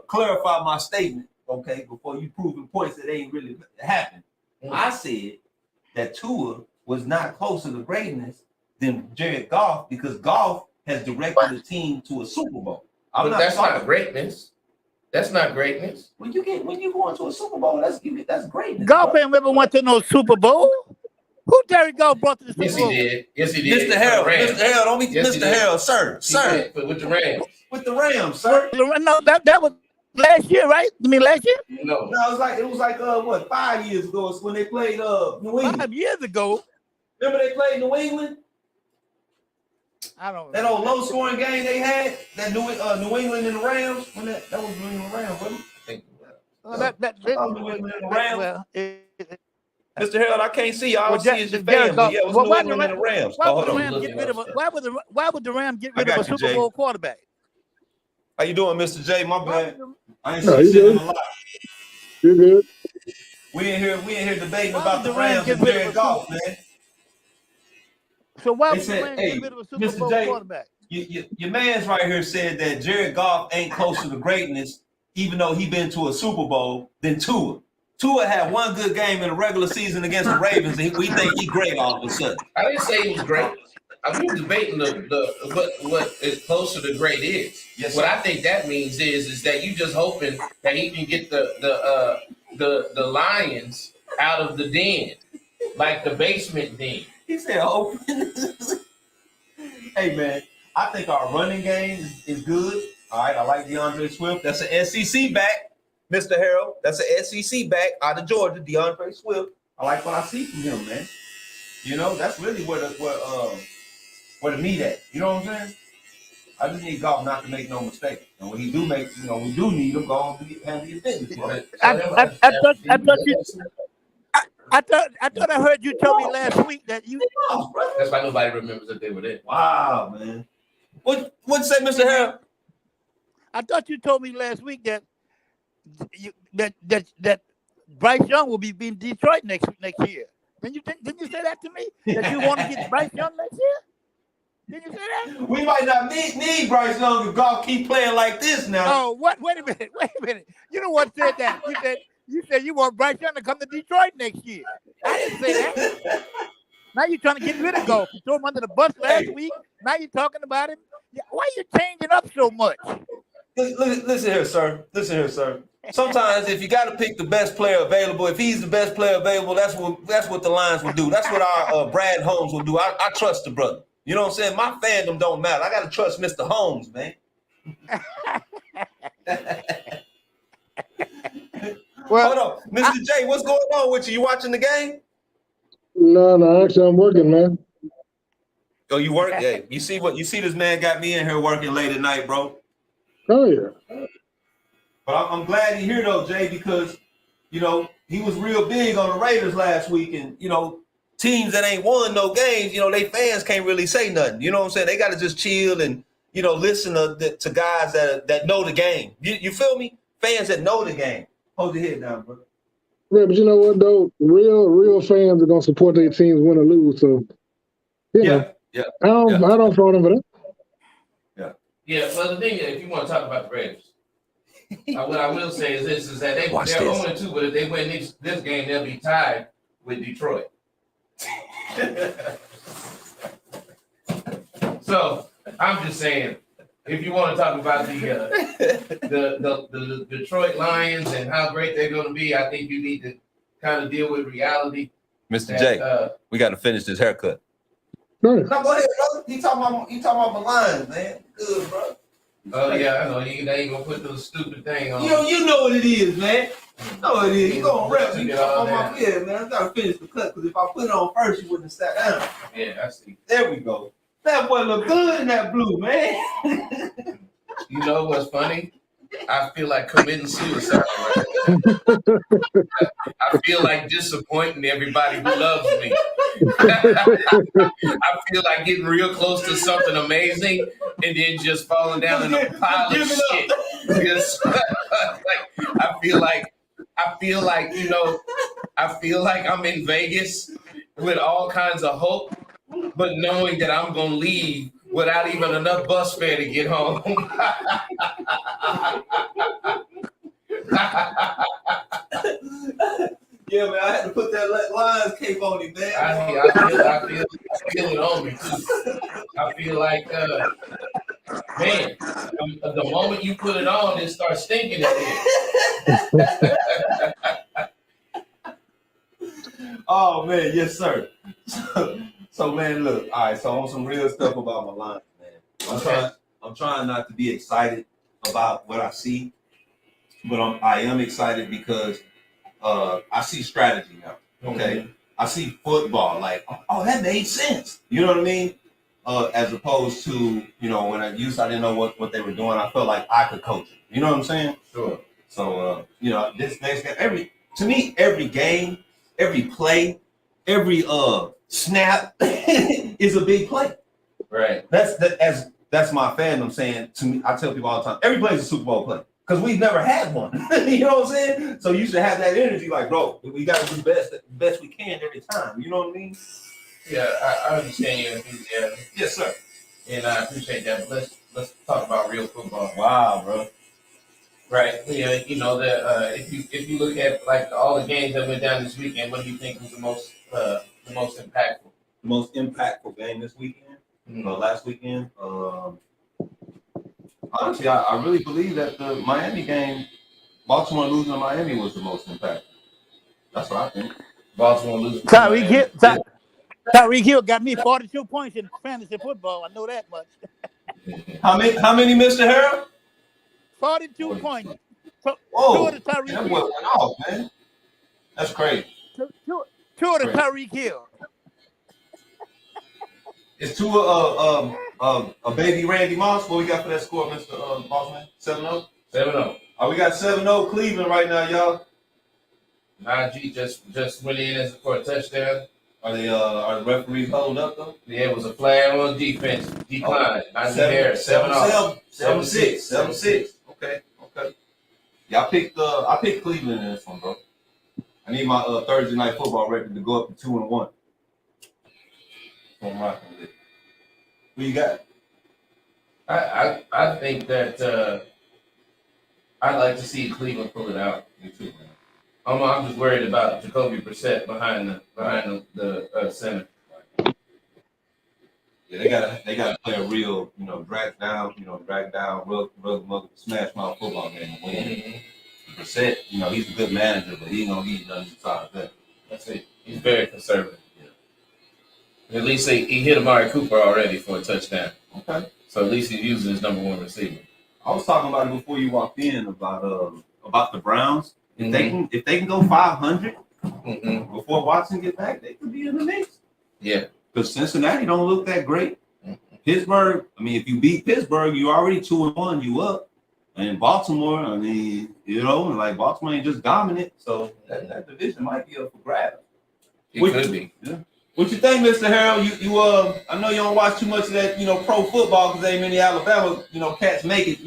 clarify my statement, okay? Before you proving points that ain't really happened. I said that Tua was not closer to greatness than Jared Goff because Goff has directed the team to a Super Bowl. But that's not greatness. That's not greatness. When you go into a Super Bowl, that's greatness. Goff ain't never went to no Super Bowl. Who Derek Goff brought to the Super Yes, Bowl? he did. Yes, he did. Mr. Harold, don't be Yes, Mr. Harold, sir. With the Rams. With the Rams, sir. No, that was last year, right? You mean last year? No, it was like what 5 years ago when they played New England. 5 years ago. Remember they played New England? I don't know. That old low scoring game they had, that New England and the Rams, when that was New England Rams, wasn't it? New England and the Rams. Well, Mr. Harold, I can't see you. I don't see it's your Derek fan, Goff. but yeah, it was Well, New why England and the Rams. Why would hold the on. Rams get rid of a? Why would the Rams get I rid of got a you, Super Jay. Bowl quarterback? How you doing, Mr. J? My bad. I ain't No, seen you shit in good. a lot. You're good. We in here debating Why about would the the Rams Rams get and rid of Jared a Goff, man. So why They would the said, Rams hey, get rid of a Super Mr. Bowl J, quarterback? Your man's right here said that Jared Goff ain't closer to greatness, even though he been to a Super Bowl, than Tua. Tua had one good game in the regular season against the Ravens, and we think he great all of a sudden. I didn't say he was great. I mean, debating what is closer to great is. Yes, what sir. I think that means is that you just hoping that he can get the lions out of the den, like the basement den. He said, "Oh, hey man, I think our running game is good. All right, I like DeAndre Swift. That's an SEC back, Mr. Harold. That's an SEC back out of Georgia, DeAndre Swift. I like what I see from him, man. You know, that's really where the meat at. You know what I'm saying? I just need Goff not to make no mistake. And when he do make, we do need him. Go on and handle your business, bro. I thought I heard you tell me last week that you. That's why nobody remembers that they were there. Wow, man. What'd you say, Mr. Harold? I thought you told me last week that that Bryce Young will be in Detroit next year. Didn't you say that to me? That you want to get Bryce Young next year? Did you say that? We might not need Bryce Young if Goff keep playing like this now. Oh, what? Wait a minute. You know what said that? You said you want Bryce Young to come to Detroit next year. I didn't say that. Now you're trying to get rid of Goff. You threw him under the bus last week. Now you're talking about him. Why are you changing up so much? Listen here, sir. Sometimes if you got to pick the best player available, if he's the best player available, that's what the Lions will do. That's what our Brad Holmes will do. I trust the brother. You know what I'm saying? My fandom don't matter. I got to trust Mr. Holmes, man. Well, hold on, Mr. J, what's going on with you? You watching the game? No, actually, I'm working, man. Oh, you work? Yeah. You see this man got me in here working late at night, bro. Oh, yeah. But I'm glad he's here though, Jay, because he was real big on the Raiders last week, and teams that ain't won no games, they fans can't really say nothing. You know what I'm saying? They got to just chill and listen to guys that know the game. You feel me? Fans that know the game. Hold your head down, bro. Yeah, but you know what though? Real fans are gonna support their teams win or lose. So Yeah. I don't fault them for that. Yeah. Well, the thing is, if you want to talk about the Raiders, what I will say is this: is that they're 0-2, but if they win this game, they'll be tied with Detroit. So I'm just saying, if you want to talk about the Detroit Lions and how great they're going to be, I think you need to kind of deal with reality. Mr. J, we got to finish this haircut. Right. No, go ahead, brother. You talking about the Lions, man. Good, bro. Oh yeah, I know. They ain't gonna put those stupid thing on. You know what it is, man. You know what it is. You gonna rep me. Get all On my head, man. I gotta finish the cut because if I put it on first, you wouldn't have sat down. Yeah, I see. There we go. That boy look good in that blue, man. You know what's funny? I feel like committing suicide right now. I feel like disappointing everybody who loves me. I feel like getting real close to something amazing and then just falling down in a pile of shit. Just, I feel like I'm in Vegas with all kinds of hope, but knowing that I'm gonna leave without even enough bus fare to get home. Yeah, man, I had to put that Lions cape on him, man. I feel it on me too. I feel like, man, the moment you put it on, it starts stinking again. Oh man, yes sir. So man, look, all right. So on some real stuff about my Lions, man. I'm trying not to be excited about what I see, but I am excited because I see strategy now. Okay, I see football. Like, oh, that made sense. You know what I mean? As opposed to, when I didn't know what they were doing. I felt like I could coach it. You know what I'm saying? Sure. So, this next game, every game, every play, every snap is a big play. Right. That's my fandom saying to me. I tell people all the time, every play is a Super Bowl play. Because we've never had one. You know what I'm saying? So you should have that energy, like, bro, we got to do the best we can every time. You know what I mean? Yeah, I understand your enthusiasm. Yes, sir. And I appreciate that. But let's talk about real football. Wow, bro. Right. Yeah, that if you look at like all the games that went down this weekend, what do you think was the most impactful? The most impactful game this weekend, last weekend. Honestly, I really believe that the Miami game, Baltimore losing to Miami, was the most impactful. That's what I think. Baltimore losing. Tyreek Hill got me 42 points in fantasy football. I know that much. How many, Mr. Harold? 42 points. Whoa, two of the Tyreek that Hill. went off, man. That's crazy. Two of the Tyreek Hill. It's two a baby Randy Moss. What we got for that score, Mr. Bossman? 7-0? 7-0. We got 7-0 Cleveland right now, y'all. Najee just went in for a touchdown. Are the referees holding up though? Yeah, it was a flag on defense. Decline. Najee Harris. 7-6. 7-6. Okay. Yeah, I picked Cleveland in this one, bro. I need my Thursday night football record to go up to 2-1. I'm rocking with it. Who you got? I think that I'd like to see Cleveland pull it out. Me too, man. I'm just worried about Jacoby Brissett behind the center. Yeah, they gotta play a real, drag down, rug smash mouth football game and win. Brissett, he's a good manager, but he ain't gonna get nothing besides that. That's it. He's very conservative. Yeah. At least he hit Amari Cooper already for a touchdown. Okay. So at least he's using his number one receiver. I was talking about it before you walked in about the Browns. If they can go 500 before Watson get back, they could be in the mix. Yeah. Because Cincinnati don't look that great. Pittsburgh, if you beat Pittsburgh, you already 2-1, you up. And Baltimore, Baltimore ain't just dominant, so that division might be up for grabs. It could be. Yeah. What you think, Mr. Harold? You I know you don't watch too much of that, pro football because ain't many Alabama, cats make it,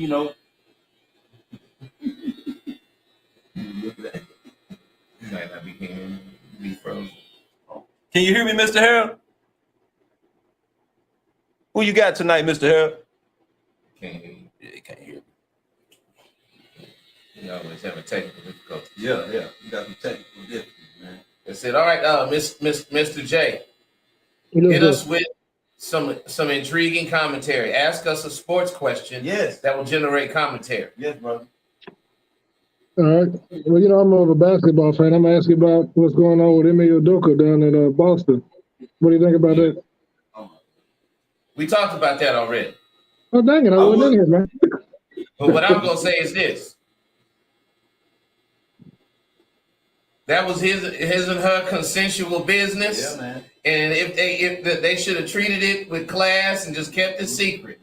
Look at that. He might not be hearing me frozen. Can you hear me, Mr. Harold? Who you got tonight, Mr. Harold? Can't hear you. Yeah, he can't hear me. You always have a technical difficulty. Yeah. You got some technical difficulties, man. That's it. All right, Mr. J. Hit us with some intriguing commentary. Ask us a sports question. Yes. That will generate commentary. Yes, brother. All right. Well, I'm more of a basketball fan. I'm asking about what's going on with Ime Udoka down in Boston. What do you think about that? We talked about that already. Oh, dang it. I wasn't in here, man. But what I'm going to say is this. That was his and her consensual business. Yeah, man. And if they should have treated it with class and just kept it secret.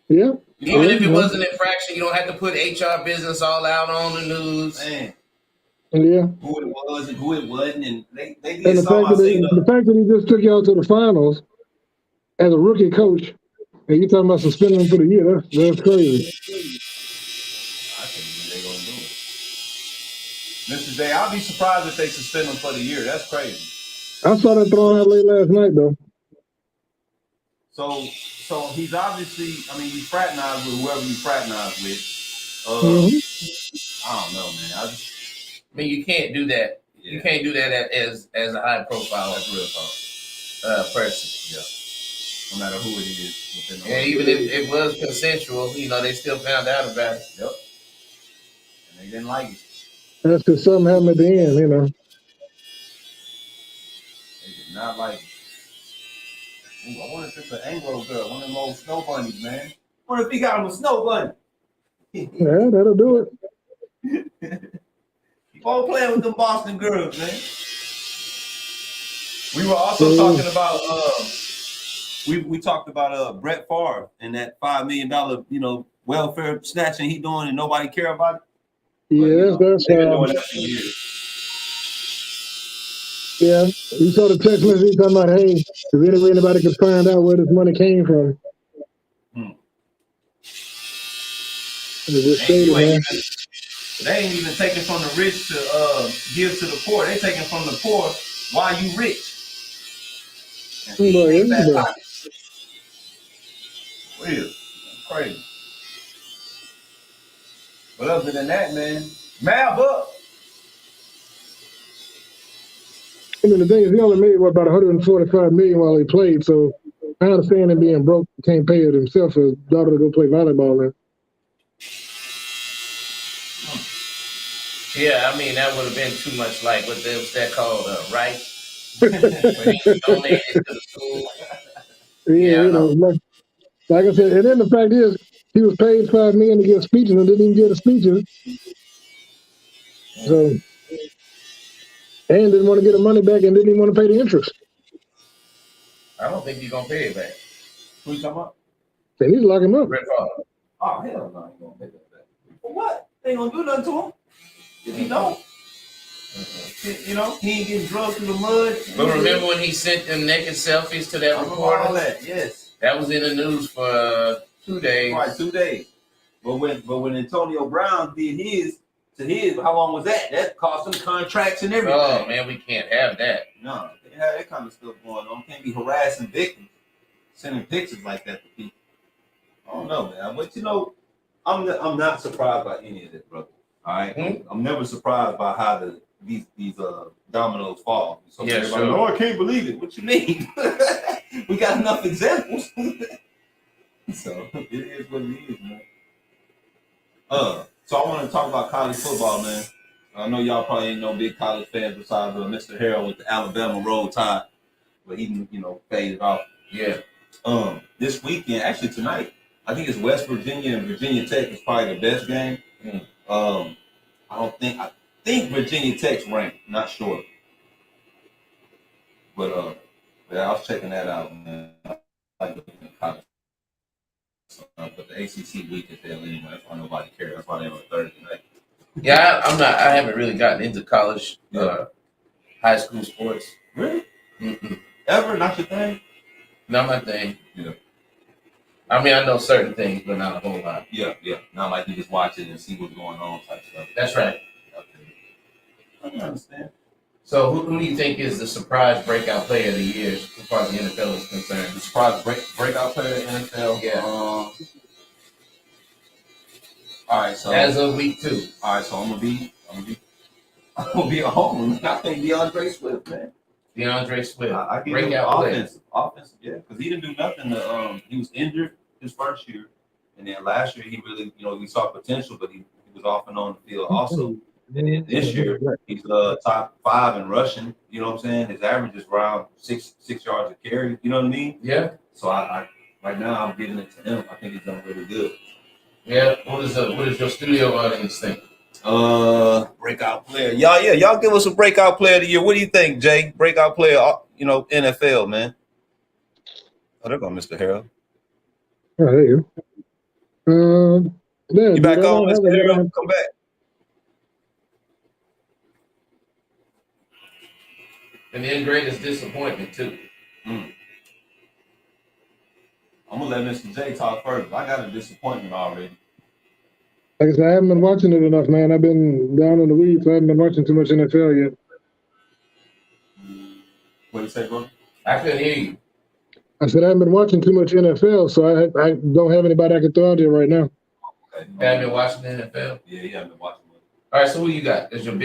Yeah. Even if it was an infraction, you don't have to put HR business all out on the news. Man. Yeah. Who it was and who it wasn't. And they did and the fact that he just took y'all to the finals as a rookie coach, and you talking about suspending him for the year, that's crazy. I think they're going to do it. Mr. J, I'll be surprised if they suspend him for the year. That's crazy. I saw that thrown out late last night though. So he's obviously, I mean, you fraternize with whoever you fraternize with. I don't know, man. I mean, you can't do that. Yeah. You can't do that as a high profile, real person. Yeah. No matter who it is. And even if it was consensual, you know, they still found out about it. Yep. And they didn't like it. That's because something happened at the end, you know. They did not like it. Ooh, I wonder if it's an Anglo girl, one of them old snow bunnies, man. I wonder if he got him a snow bunny. Yeah, that'll do it. Keep on playing with them Boston girls, man. We were also talking about we talked about Brett Favre and that $5 million, you know, welfare snatching he doing and nobody care about it. Yeah, but, that's they've been doing that for years. Yeah, you saw the text message talking about, hey, if anybody could find out where this money came from. They ain't even taking from the rich to give to the poor. They taking from the poor while you rich. Real. Crazy. But other than that, man, Mav up. I mean, the thing is, he only made about $145 million while he played. So I understand him being broke, can't pay it himself for his daughter to go play volleyball then. Yeah, I mean, that would have been too much like what that called, right? When he donated to the school. Yeah, you know, like I said, and then the fact is, he was paid $5 million to give speeches and didn't even give the speeches. So, and didn't want to get the money back and didn't even want to pay the interest. I don't think he's gonna pay it back. Who you talking about? They need to lock him up. Oh, hell no, he ain't gonna pay that back. For what? They ain't gonna do nothing to him. If he don't. You know, he ain't getting drugged through the mud. But remember when he sent them naked selfies to that reporter? All that, yes. That was in the news for 2 days. Right, 2 days. But when Antonio Brown did his, how long was that? That cost him contracts and everything. Oh man, we can't have that. No, they have that kind of stuff going on. Can't be harassing victims, sending pictures like that to people. I don't know, man. But you know, I'm not surprised by any of this, brother. All right, I'm never surprised by how these dominoes fall. So yeah, everybody, sure. Oh, I can't believe it. What you mean? We got enough examples. So it is what it is, man. So I want to talk about college football, man. I know y'all probably ain't no big college fans besides Mr. Harrell with the Alabama Roll Tide, but he, you know, faded off. Yeah. This weekend, actually tonight, I think it's West Virginia and Virginia Tech is probably the best game. I think Virginia Tech's ranked, not sure. But yeah, I was checking that out, man. But the ACC week is there anyway. That's why nobody cares. That's why they're on Thursday night. Yeah, I haven't really gotten into college, high school sports. Really? Mm-mm. Ever? Not your thing? Not my thing. Yeah. I mean, I know certain things, but not a whole lot. Yeah. Not like you just watch it and see what's going on type stuff. That's right. Okay. I can understand. So who do you think is the surprise breakout player of the year as far as the NFL is concerned? The surprise breakout player of the NFL? Yeah. All right, so as of week 2. All right, so I'm gonna be a homer. I think DeAndre Swift, man. DeAndre Swift. I give him offensive, yeah, because he didn't do nothing. He was injured his first year, and then last year he really, you know, we saw potential, but he was off and on the field also. And then this year he's top 5 in rushing. You know what I'm saying? His average is around 6 yards a carry. You know what I mean? Yeah. So I right now I'm giving it to him. I think he's done really good. Yeah. What does your studio audience think? Breakout player. Y'all give us a breakout player of the year. What do you think, Jay? Breakout player, you know, NFL, man. Oh, there goes Mr. Harrell. Oh, there you go. Yeah, you back on, Mr. Harrell? Come back. And then greatest disappointment too. I'm gonna let Mr. J talk first. I got a disappointment already. Like I said, I haven't been watching it enough, man. I've been down in the weeds. So I haven't been watching too much NFL yet. What do you say, bro? I couldn't hear you. I said I haven't been watching too much NFL, so I don't have anybody I can throw out there right now. Okay. You haven't been watching the NFL? Yeah, you haven't been watching it. All right, so who you got as your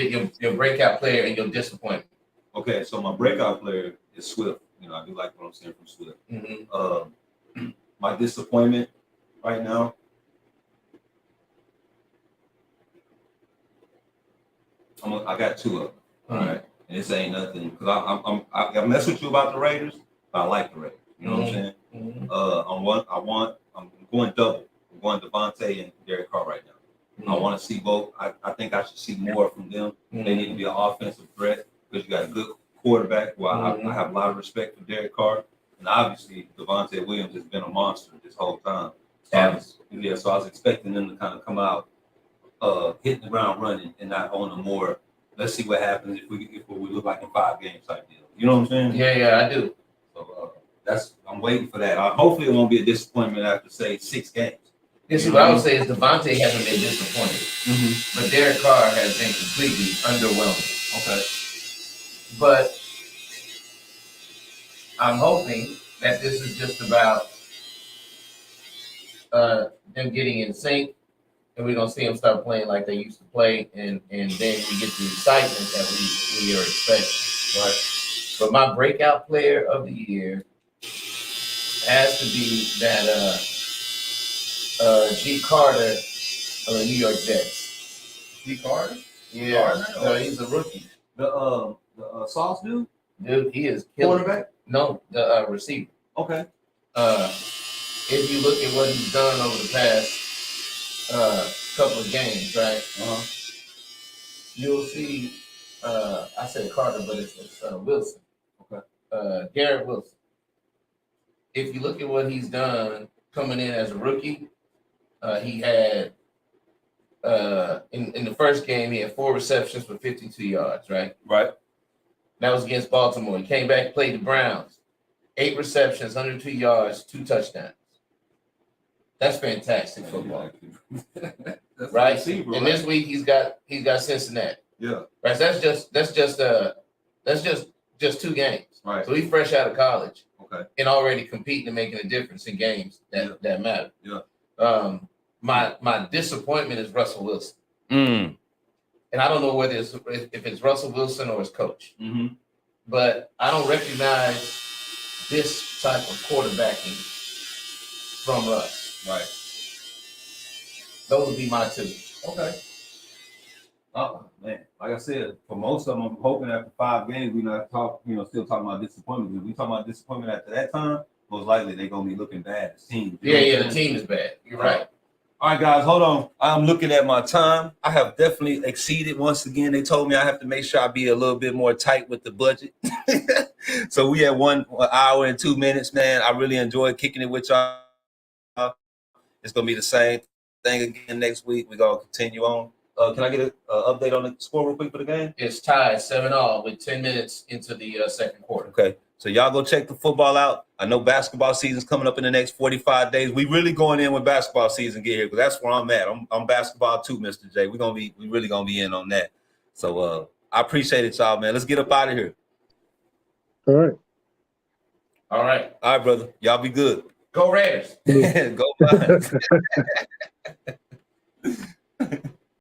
breakout player and your disappointment? Okay, so my breakout player is Swift. You know, I do like what I'm seeing from Swift. Mm-hmm. My disappointment right now. I got two of them. All right, and this ain't nothing because I mess with you about the Raiders, but I like the Raiders. You know what I'm saying? Mm-hmm. I'm going double. I'm going Devontae and Derek Carr right now. Mm-hmm. I want to see both. I think I should see more from them. Mm-hmm. They need to be an offensive threat because you got a good quarterback. Well, I have a lot of respect for Derek Carr, and obviously Devontae Williams has been a monster this whole time. So I was expecting them to kind of come out, hitting the ground running, and not on a more. Let's see what happens if we look like in 5 games type deal. You know what I'm saying? Yeah, I do. So I'm waiting for that. Hopefully, it won't be a disappointment after say 6 games. This is what I would say is Devontae hasn't been disappointed, but Derek Carr has been completely underwhelming. Okay. But I'm hoping that this is just about them getting in sync, and we're gonna see them start playing like they used to play, and then we get the excitement that we are expecting. Right. But my breakout player of the year has to be that G. Carter of the New York Jets. G. Carter? Yeah, no, he's a rookie. The Sauce dude? Dude, he is killing. Quarterback? No, the receiver. Okay. If you look at what he's done over the past couple of games, right? You'll see. I said Carter, but it's Wilson. Okay. Garrett Wilson. If you look at what he's done coming in as a rookie, he had in the first game he had 4 receptions for 52 yards. Right. Right. That was against Baltimore. He came back, played the Browns. 8 receptions, 102 yards, 2 touchdowns. That's fantastic football. That's Right? Receiver, and right? this week he's got Cincinnati. Yeah. Right. So that's just 2 games. Right. So he's fresh out of college. Okay. And already competing and making a difference in games that matter. Yeah. My disappointment is Russell Wilson. And I don't know whether if it's Russell Wilson or his coach. Mm-hmm. But I don't recognize this type of quarterbacking from Russ. Right. Those would be my 2. Okay. Man, like I said, for most of them, I'm hoping after 5 games we're not still talking about disappointment. If we talking about disappointment after that time, most likely they're gonna be looking bad as teams. Yeah, the team is bad. You're right. All right, guys, hold on. I'm looking at my time. I have definitely exceeded once again. They told me I have to make sure I be a little bit more tight with the budget. So we had 1 hour and 2 minutes, man. I really enjoyed kicking it with y'all. It's gonna be the same thing again next week. We're gonna continue on. Can I get an update on the score real quick for the game? It's tied 7-7 with 10 minutes into the second quarter. Okay, so y'all go check the football out. I know basketball season's coming up in the next 45 days. We really going in when basketball season get here because that's where I'm at. I'm basketball too, Mr. J. We really gonna be in on that. So I appreciate it, y'all, man. Let's get up out of here. All right. All right. All right, brother. Y'all be good. Go Raiders. Go Lions.